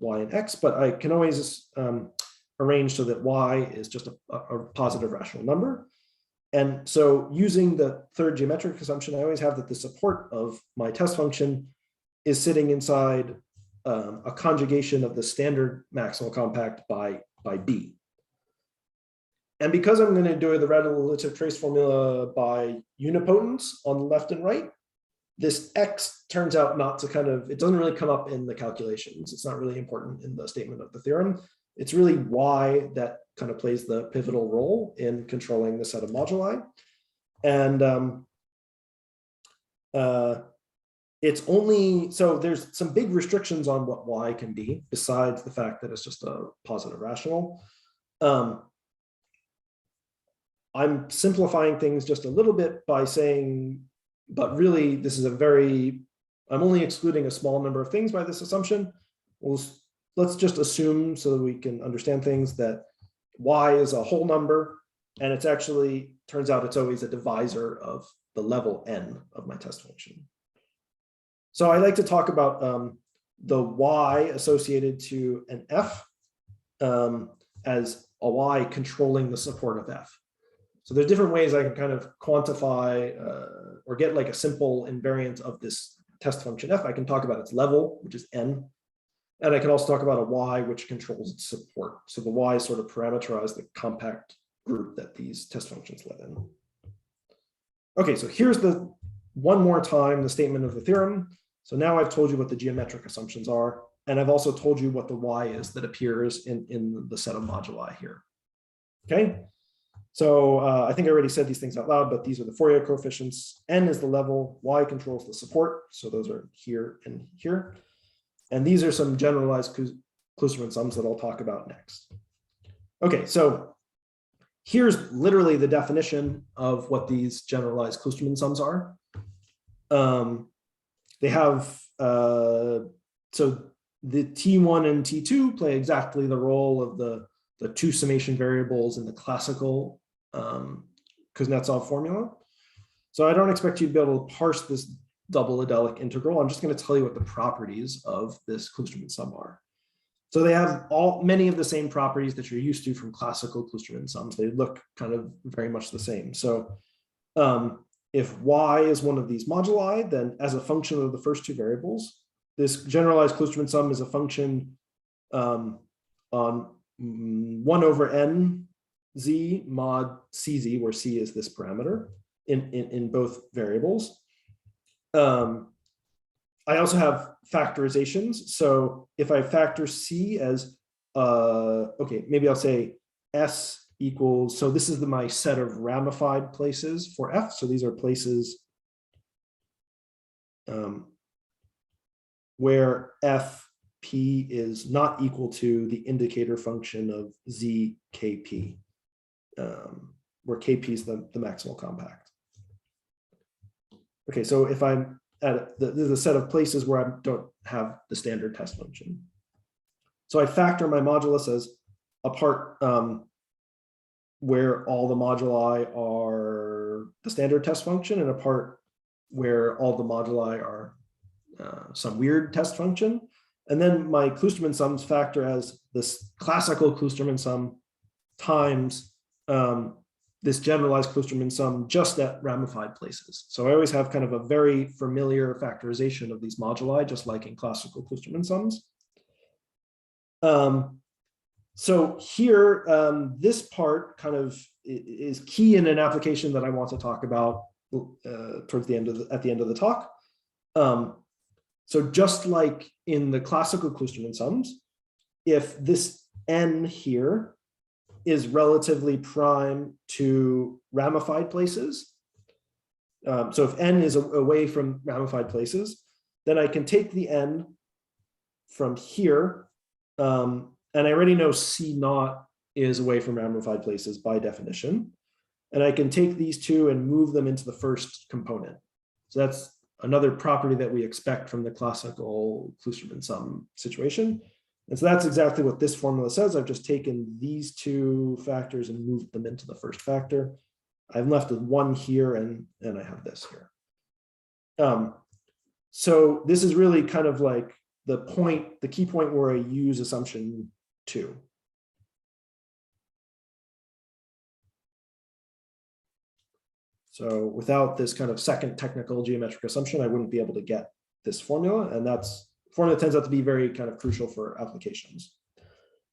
Y and X, but I can always arrange so that Y is just a positive rational number. And so using the third geometric assumption, I always have that the support of my test function is sitting inside a conjugation of the standard maximal compact by B. And because I'm going to do the relative trace formula by unipotents on the left and right, this X turns out not to it doesn't really come up in the calculations. It's not really important in the statement of the theorem. It's really Y that kind of plays the pivotal role in controlling the set of moduli. And it's only, so there's some big restrictions on what Y can be, besides the fact that it's just a positive rational. I'm simplifying things just a little bit by saying, but really this is I'm only excluding a small number of things by this assumption. Let's just assume, so that we can understand things, that Y is a whole number, and it's actually, turns out it's always a divisor of the level n of my test function. So I like to talk about the Y associated to an F as a Y controlling the support of F. So there's different ways I can kind of quantify or get like a simple invariant of this test function F. I can talk about its level, which is n. And I can also talk about a Y which controls its support. So the Y sort of parameterize the compact group that these test functions live in. Okay, so here's one more time the statement of the theorem. So now I've told you what the geometric assumptions are, and I've also told you what the Y is that appears in the set of moduli here. Okay, so I think I already said these things out loud, but these are the Fourier coefficients. N is the level, Y controls the support. So those are here and here. And these are some generalized Klusterman sums that I'll talk about next. Okay, so here's literally the definition of what these generalized Klusterman sums are. They have, so the T1 and T2 play exactly the role of the two summation variables in the classical Kuznetsov formula. So I don't expect you to be able to parse this double adelic integral. I'm just going to tell you what the properties of this Kloosterman sum are. So they have many of the same properties that you're used to from classical Kloosterman sums. They look kind of very much the same. So if y is one of these moduli, then as a function of the first two variables, this generalized Kloosterman sum is a function on 1 over n z mod cz, where c is this parameter in both variables. I also have factorizations. So if I factor c as, okay, maybe I'll say s equals, so this is my set of ramified places for f. So these are places where fp is not equal to the indicator function of zkp, where kp is the maximal compact. Okay, so if I'm at there's a set of places where I don't have the standard test function. So I factor my modulus as a part where all the moduli are the standard test function, and a part where all the moduli are some weird test function. And then my Kloosterman sums factor as this classical Kloosterman sum times this generalized Kloosterman sum just at ramified places. So I always have kind of a very familiar factorization of these moduli, just like in classical Kloosterman sums. So here, this part kind of is key in an application that I want to talk about towards the end of at the end of the talk. So just like in the classical Kloosterman sums, if this n here is relatively prime to ramified places, so if n is away from ramified places, then I can take the n from here, and I already know C naught is away from ramified places by definition, and I can take these two and move them into the first component. So that's another property that we expect from the classical Kloosterman sum situation. And so that's exactly what this formula says. I've just taken these two factors and moved them into the first factor. I'm left with one here, and I have this here. So this is really kind of like the key point where I use assumption 2. So without this kind of second technical geometric assumption, I wouldn't be able to get this formula, and that's formula turns out to be very kind of crucial for applications.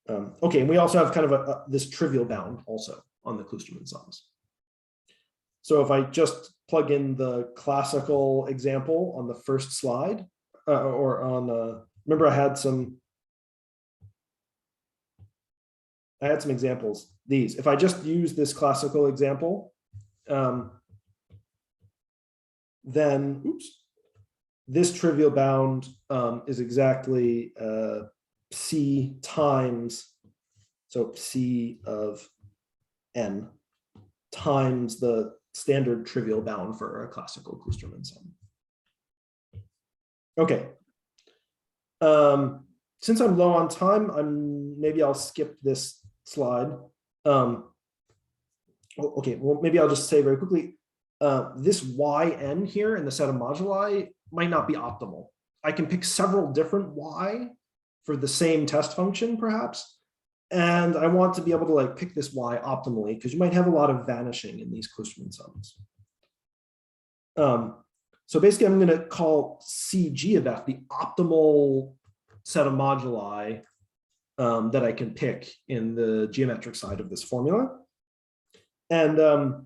Okay, and we also have kind of this trivial bound also on the Kloosterman sums. So if I just plug in the classical example on the first slide, or on remember I had some examples. These, if I just use this classical example, then this trivial bound is exactly C times, so C of n times the standard trivial bound for a classical Kloosterman sum. Okay. Since I'm low on time, maybe I'll skip this slide. Okay, well, maybe I'll just say very quickly, this yn here in the set of moduli might not be optimal. I can pick several different y for the same test function, perhaps. And I want to be able to like pick this y optimally, because you might have a lot of vanishing in these Kloosterman sums. So basically, I'm going to call CG of f the optimal set of moduli that I can pick in the geometric side of this formula. And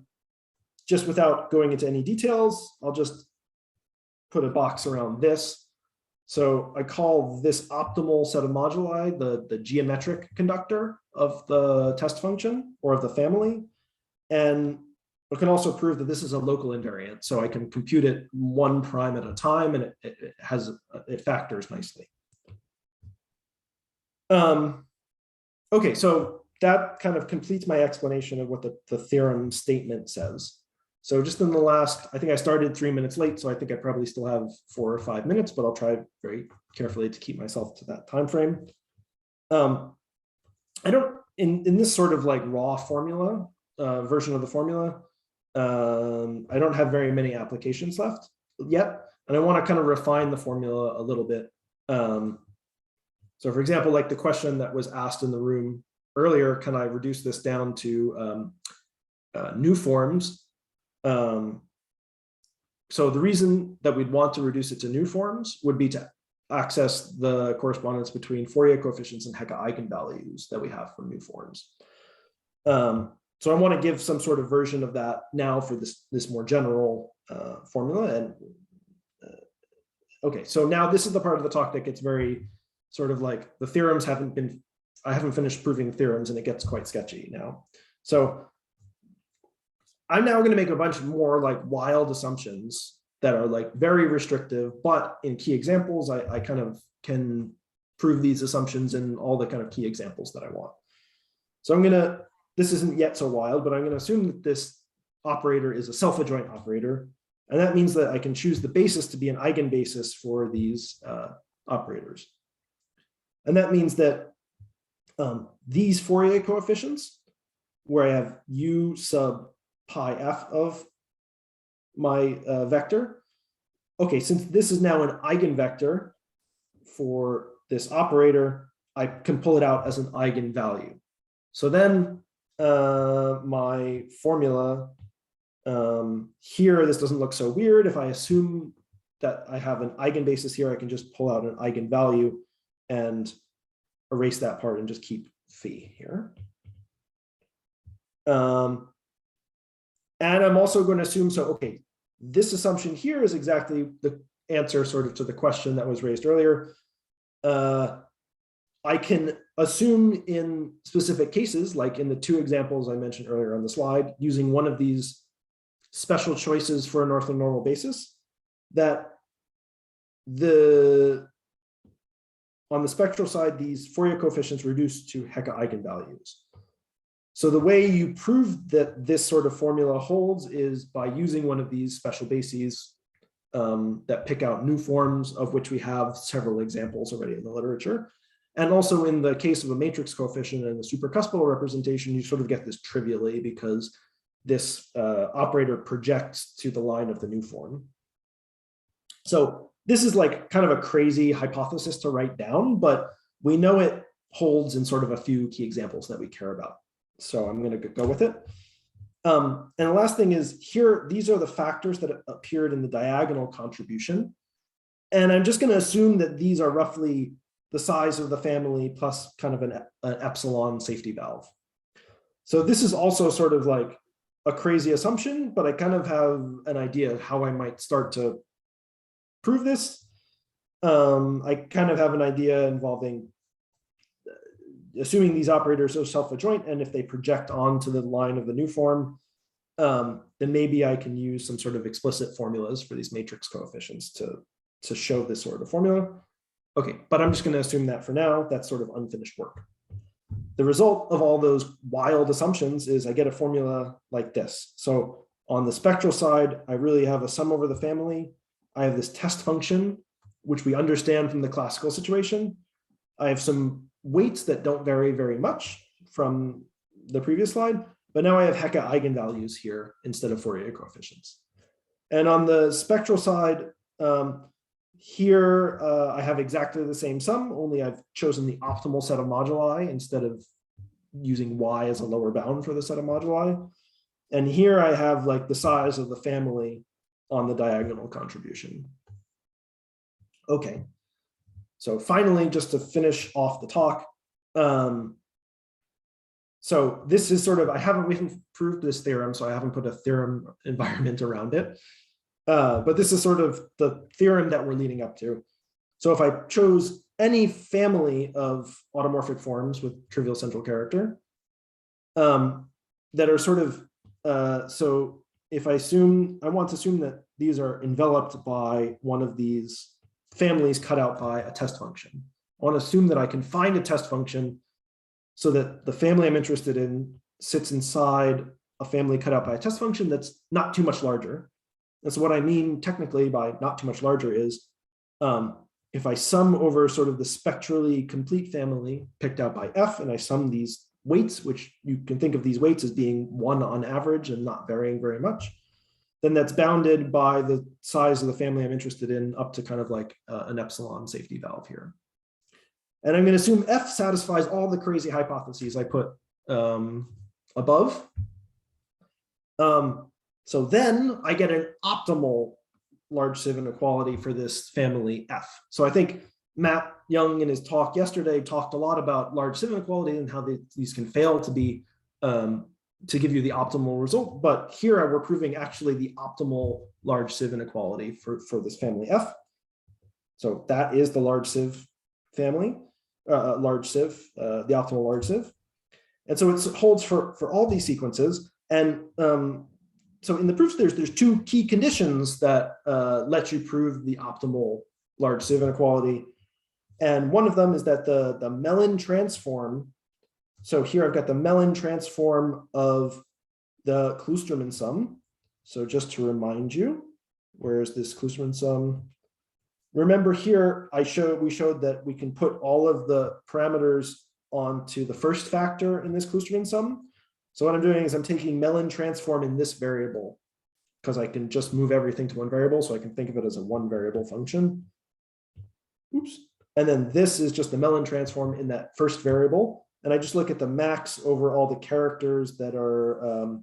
just without going into any details, I'll just put a box around this. So I call this optimal set of moduli the geometric conductor of the test function or of the family. And I can also prove that this is a local invariant. So I can compute it one prime at a time, and it factors nicely. Okay, so that kind of completes my explanation of what the theorem statement says. So just in the last, I think I started 3 minutes late, so I think I probably still have 4 or 5 minutes, but I'll try very carefully to keep myself to that time frame. I don't, in this sort of like raw formula, version of the formula, I don't have very many applications left yet, and I want to kind of refine the formula a little bit. So for example, like the question that was asked in the room earlier, can I reduce this down to new forms? So the reason that we'd want to reduce it to new forms would be to access the correspondence between Fourier coefficients and Hecke eigenvalues that we have for new forms. So I want to give some sort of version of that now for this more general formula. And okay, so now this is the part of the talk that gets very sort of like the theorems haven't been, I haven't finished proving theorems and it gets quite sketchy now. So I'm now going to make a bunch more like wild assumptions that are like very restrictive, but in key examples, I kind of can prove these assumptions in all the kind of key examples that I want. So I'm going to, this isn't yet so wild, but I'm going to assume that this operator is a self-adjoint operator. And that means that I can choose the basis to be an eigenbasis for these operators. And that means that these Fourier coefficients, where I have u sub pi f of my vector. Okay, since this is now an eigenvector for this operator, I can pull it out as an eigenvalue. So then my formula here, this doesn't look so weird. If I assume that I have an eigenbasis here, I can just pull out an eigenvalue and erase that part and just keep phi here. And I'm also going to assume, so, okay, this assumption here is exactly the answer sort of to the question that was raised earlier. I can assume in specific cases, like in the 2 examples I mentioned earlier on the slide, using one of these special choices for an orthonormal basis, that on the spectral side, these Fourier coefficients reduce to Hecke eigenvalues. So the way you prove that this sort of formula holds is by using one of these special bases that pick out new forms, of which we have several examples already in the literature. And also in the case of a matrix coefficient and the supercuspal representation, you sort of get this trivially because this operator projects to the line of the new form. So this is like kind of a crazy hypothesis to write down, but we know it holds in sort of a few key examples that we care about. So I'm going to go with it. And the last thing is here, these are the factors that appeared in the diagonal contribution. And I'm just going to assume that these are roughly the size of the family plus kind of an epsilon safety valve. So this is also sort of like a crazy assumption, but I kind of have an idea of how I might start to prove this. I kind of have an idea involving assuming these operators are self-adjoint, and if they project onto the line of the new form, then maybe I can use some sort of explicit formulas for these matrix coefficients to show this sort of formula. Okay, but I'm just going to assume that for now. That's sort of unfinished work. The result of all those wild assumptions is I get a formula like this. So on the spectral side, I really have a sum over the family. I have this test function, which we understand from the classical situation. I have some weights that don't vary very much from the previous slide, but now I have Hecke eigenvalues here instead of Fourier coefficients. And on the spectral side, here I have exactly the same sum, only I've chosen the optimal set of moduli instead of using y as a lower bound for the set of moduli. And here I have like the size of the family on the diagonal contribution. Okay. So finally, just to finish off the talk, so this is sort of, we haven't proved this theorem, so I haven't put a theorem environment around it. But this is sort of the theorem that we're leading up to. So if I chose any family of automorphic forms with trivial central character that are sort of, so if I want to assume that these are enveloped by one of these families cut out by a test function. I want to assume that I can find a test function so that the family I'm interested in sits inside a family cut out by a test function that's not too much larger. And so what I mean technically by not too much larger is if I sum over sort of the spectrally complete family picked out by F, and I sum these weights, which you can think of these weights as being 1 on average and not varying very much, then that's bounded by the size of the family I'm interested in up to kind of like an epsilon safety valve here. And I'm going to assume F satisfies all the crazy hypotheses I put above. So then I get an optimal large sieve inequality for this family F. So I think Matt Young in his talk yesterday talked a lot about large sieve inequality and how these can fail to be to give you the optimal result. But here we're proving actually the optimal large sieve inequality for this family F. So that is the large sieve family, large sieve, the optimal large sieve. And so it holds for all these sequences. And so in the proofs, there's 2 key conditions that let you prove the optimal large sieve inequality. And one of them is that the Mellin transform. So here I've got the Mellin transform of the Kloosterman sum. So just to remind you, where is this Kloosterman sum? Remember here, we showed that we can put all of the parameters onto the first factor in this Kloosterman sum. So what I'm doing is I'm taking Mellin transform in this variable because I can just move everything to one variable. So I can think of it as a 1 variable function. Oops. And then this is just the Mellin transform in that first variable. And I just look at the max over all the characters that are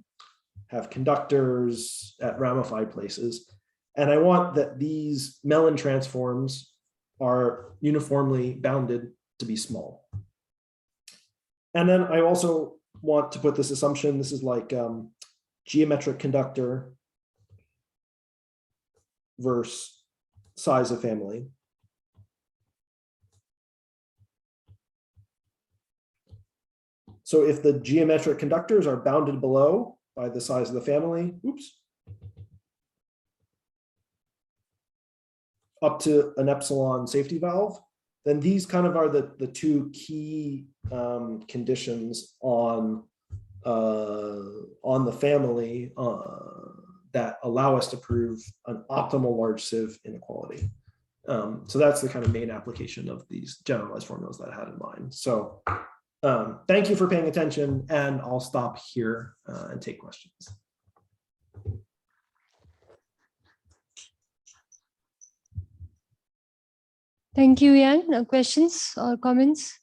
have conductors at ramified places. And I want that these Mellin transforms are uniformly bounded to be small. And then I also want to put this assumption, this is like geometric conductor versus size of family. So if the geometric conductors are bounded below by the size of the family, oops, up to an epsilon safety valve, then these kind of are the 2 key conditions on the family that allow us to prove an optimal large sieve inequality. So that's the kind of main application of these generalized formulas that I had in mind. So thank you for paying attention, and I'll stop here and take questions. Thank you, Ian. Questions or comments?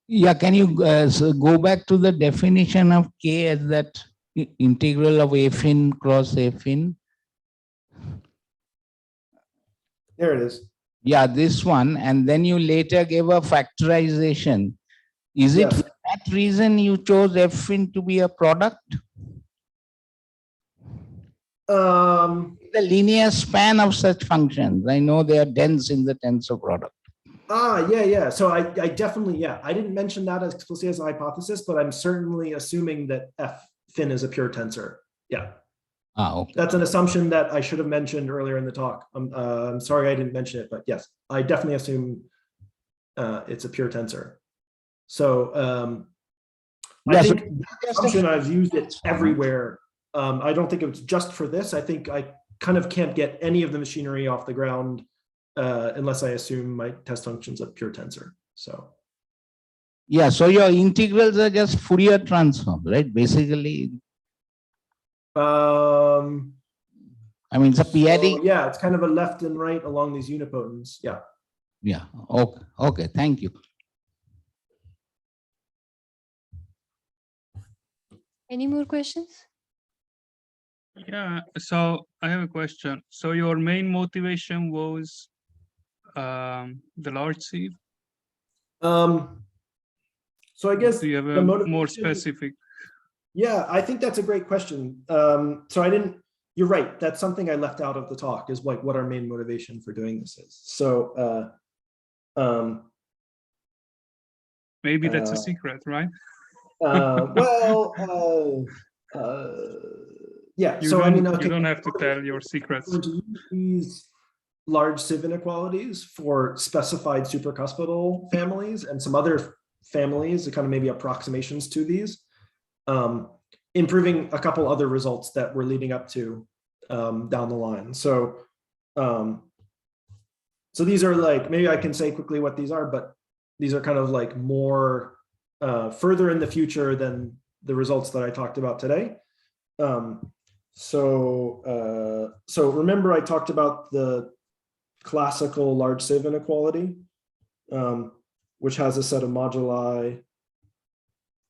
Yeah, can you go back to the definition of K as that integral of F in cross F in? There it is. Yeah, this one. And then you later gave a factorization. Is it Yes. for that reason you chose F in to be a product? The linear span of such functions. I know they are dense in the tensor product. Yeah. So I definitely, I didn't mention that as explicitly as a hypothesis, but I'm certainly assuming that F fin is a pure tensor. Yeah. Okay. That's an assumption that I should have mentioned earlier in the talk. I'm sorry I didn't mention it, but yes, I definitely assume it's a pure tensor. So I think that assumption I've used it everywhere. I don't think it was just for this. I think I kind of can't get any of the machinery off the ground unless I assume my test function's a pure tensor. So yeah, so your integrals are just Fourier transforms, right? Basically. I mean, it's a PID. So yeah, it's kind of a left and right along these unipotents. Yeah. Yeah. Okay. Okay. Thank you. Any more questions? Yeah, so I have a question. So your main motivation was the large sieve? So I guess do you have the a more specific? Yeah, I think that's a great question. So you're right. That's something I left out of the talk, is like what our main motivation for doing this is. So maybe that's a secret, right? Yeah. You so don't, I mean, okay, you don't have to tell your secrets. These large sieve inequalities for specified supercuspidal families and some other families, kind of maybe approximations to these, improving a couple other results that we're leading up to down the line. So these are like, maybe I can say quickly what these are, but these are kind of like more further in the future than the results that I talked about today. So remember I talked about the classical large sieve inequality, which has a set of moduli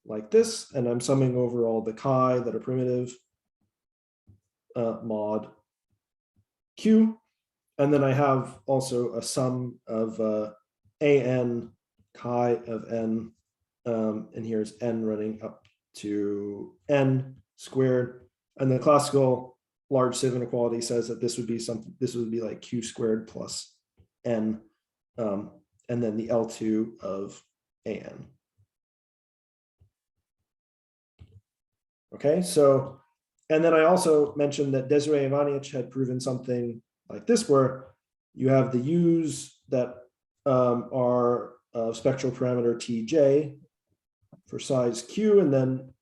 like this, and I'm summing over all the chi that are primitive mod q, and then I have also a sum of an chi of n, and here's n running up to n squared, and the classical large sieve inequality says that this would be something, this would be like q squared plus n, and then the L2 of an. Okay, so, and then I also mentioned that Desiree Ivanic had proven something like this, where you have the u's that are spectral parameter Tj for size q, and then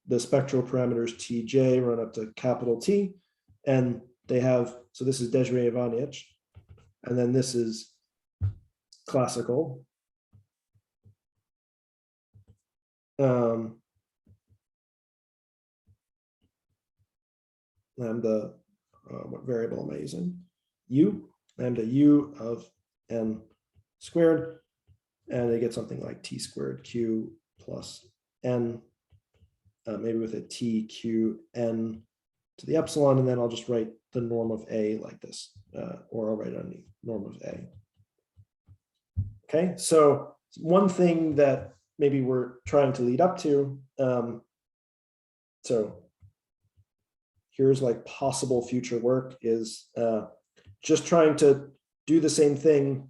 the spectral parameters Tj run up to capital T, and they have, so this is Desiree Ivanic, and then this is classical. Lambda, what variable am I using? U, lambda u of n squared, and they get something like t squared q plus n, maybe with a t q n to the epsilon, and then I'll just write the norm of a like this, or I'll write on the norm of a. Okay, so one thing that maybe we're trying to lead up to, so here's like possible future work is just trying to do the same thing,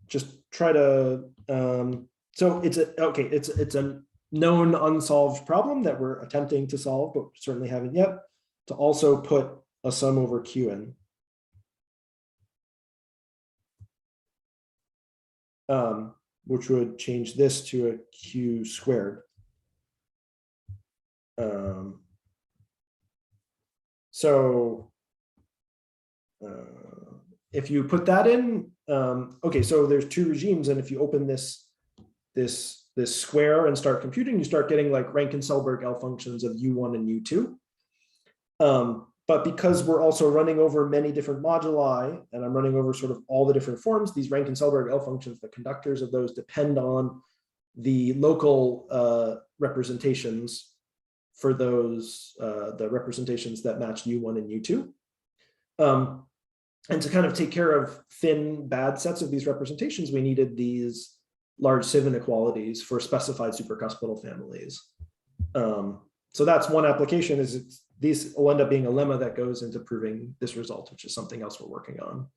just try to, so it's a known unsolved problem that we're attempting to solve, but certainly haven't yet, to also put a sum over Qn. Which would change this to a Q squared. So if you put that in, okay, so there's two regimes, and if you open this square and start computing, you start getting like Rankin-Selberg L functions of U1 and U2. But because we're also running over many different moduli, and I'm running over sort of all the different forms, these Rankin-Selberg L functions, the conductors of those depend on the local representations for those, the representations that match U1 and U2. And to kind of take care of thin, bad sets of these representations, we needed these large sieve inequalities for specified supercuspidal families. So that's one application, is these will end up being a lemma that goes into proving this result, which is something else we're working on.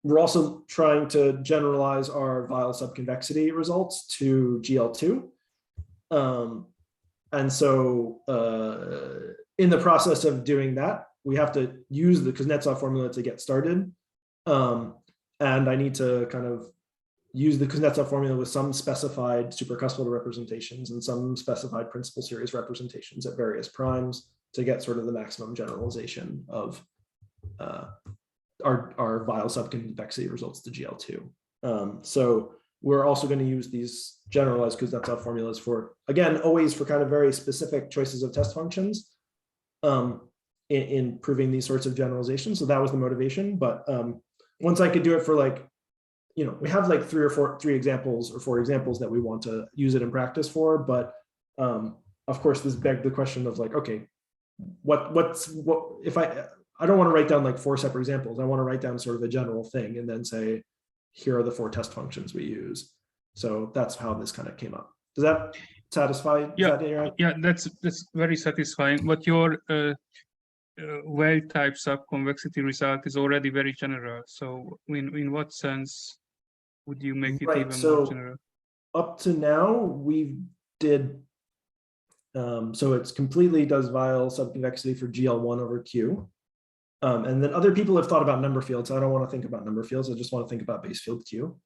We're also trying to generalize our Weyl subconvexity results to GL2. And so in the process of doing that, we have to use the Kuznetsov formula to get started. And I need to kind of use the Kuznetsov formula with some specified supercuspidal representations and some specified principal series representations at various primes to get sort of the maximum generalization of our Weyl subconvexity results to GL2. So we're also going to use these generalized Kuznetsov formulas for, again, always for kind of very specific choices of test functions in proving these sorts of generalizations. So that was the motivation. But once I could do it for like, you know, we have like three examples or four examples that we want to use it in practice for. But of course, this begged the question of like, okay, what if I don't want to write down like 4 separate examples. I want to write down sort of a general thing and then say, here are the 4 test functions we use. So that's how this kind of came up. Does that satisfy? Yeah, that's very satisfying. But your Weyl type subconvexity result is already very general. So in what sense would you make it even more general? Up to now, we did, so it's completely does Weyl subconvexity for GL1 over Q. And then other people have thought about number fields. I don't want to think about number fields. I just want to think about base field Q.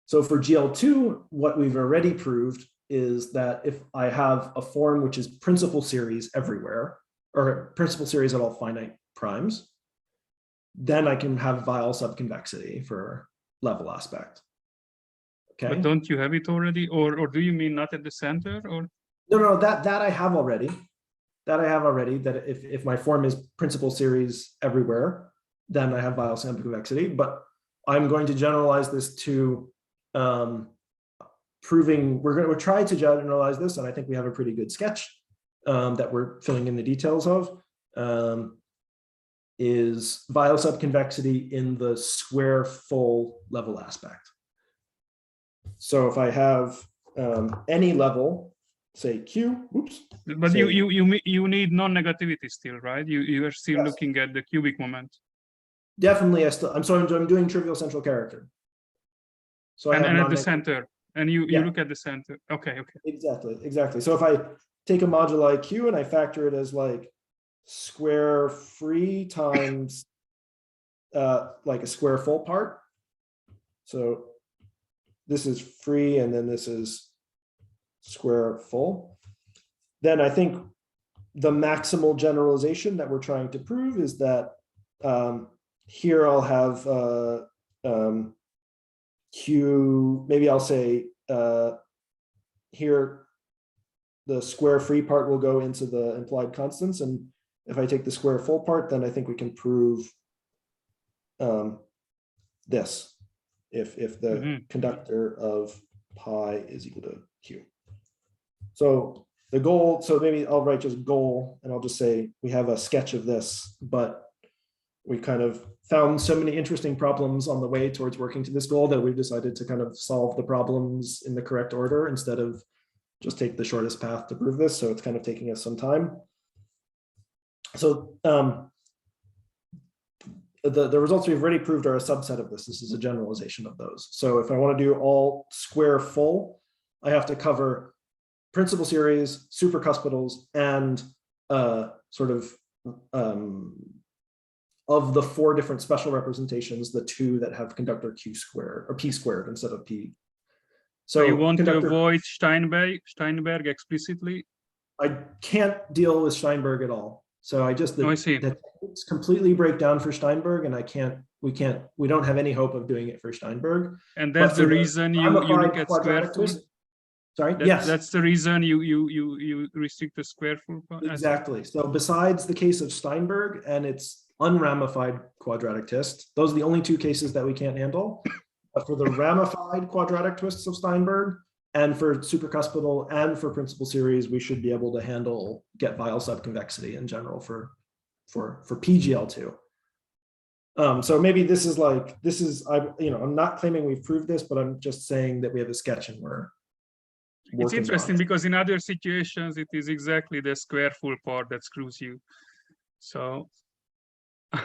So for GL2, what we've already proved is that if I have a form which is principal series everywhere, or principal series at all finite primes, then I can have Weyl subconvexity for level aspect. Okay. But don't you have it already, or do you mean not at the center, or? No, that I have already. That I have already. That if my form is principal series everywhere, then I have Weyl subconvexity. But I'm going to generalize this to proving. We'll try to generalize this, and I think we have a pretty good sketch that we're filling in the details of. Is Weyl subconvexity in the square full level aspect. So if I have any level, say Q, oops. But say, you need non-negativity still, right? You are still yes. looking at the cubic moment. Definitely, I'm doing trivial central character. So and at the center, and you Yeah. look at the center. Okay. Exactly. So if I take a moduli Q and I factor it as like square free times like a square full part. So this is free and then this is square full. Then I think the maximal generalization that we're trying to prove is that here I'll have Q, maybe I'll say here the square free part will go into the implied constants, and if I take the square full part, then I think we can prove this, if the conductor of pi is equal to Q. So the goal, so maybe I'll write just goal, and I'll just say we have a sketch of this, but we kind of found so many interesting problems on the way towards working to this goal that we've decided to kind of solve the problems in the correct order instead of just take the shortest path to prove this. So it's kind of taking us some time. So the results we've already proved are a subset of this. This is a generalization of those. So if I want to do all square full, I have to cover principal series, supercuspitals, and sort of the 4 different special representations, the 2 that have conductor Q squared or P squared instead of P. So you want to avoid Steinberg explicitly? I can't deal with Steinberg at all. So I just, I see. the techniques completely break down for Steinberg, and we don't have any hope of doing it for Steinberg. And that's the reason you look at square full? Sorry, yes. That's the reason you restrict the square full part? Exactly. So besides the case of Steinberg and its unramified quadratic twist, those are the only 2 cases that we can't handle. But for the ramified quadratic twists of Steinberg, and for supercuspidal and for principal series, we should be able to get Weyl subconvexity in general for PGL2. So maybe I'm not claiming we've proved this, but I'm just saying that we have a sketch and we're working. It's interesting because in other situations, it is exactly the square full part that screws you. So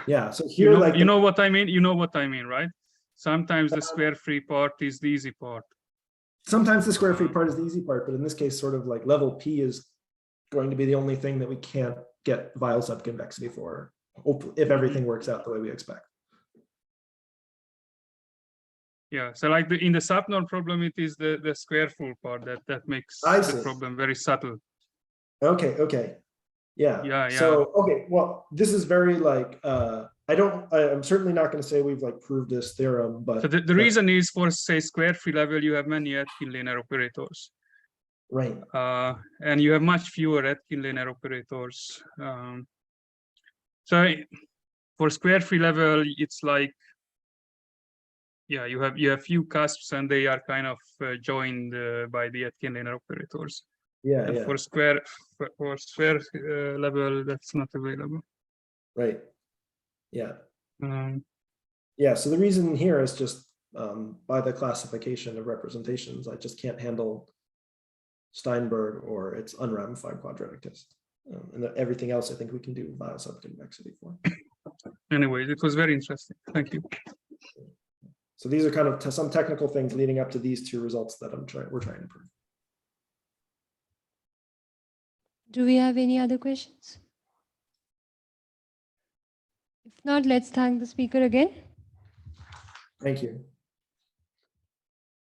yeah, so here, you know what I mean? You know what I mean, right? Sometimes the square free part is the easy part. Sometimes the square free part is the easy part, but in this case, sort of like level P is going to be the only thing that we can't get Weyl subconvexity for, if everything works out the way we expect. Yeah, so like in the subnorm problem, it is the square full part that makes the problem very subtle. Okay. Yeah. So, okay, well, this is very like, I'm certainly not going to say we've like proved this theorem, but. So the reason is for, say, square free level, you have many Atkin linear operators. Right. And you have much fewer Atkin linear operators. So for square free level, it's like, yeah, you have few cusps and they are kind of joined by the Atkin linear operators. Yeah. And for square level, that's not available. Right. Yeah. Yeah. So the reason here is just by the classification of representations, I just can't handle Steinberg or its unramified quadratic test. And everything else, I think we can do Weyl subconvexity for. Anyway, it was very interesting. Thank you. So these are kind of some technical things leading up to these 2 results that we're trying to prove. Do we have any other questions? If Not, let's thank the speaker again. Thank you.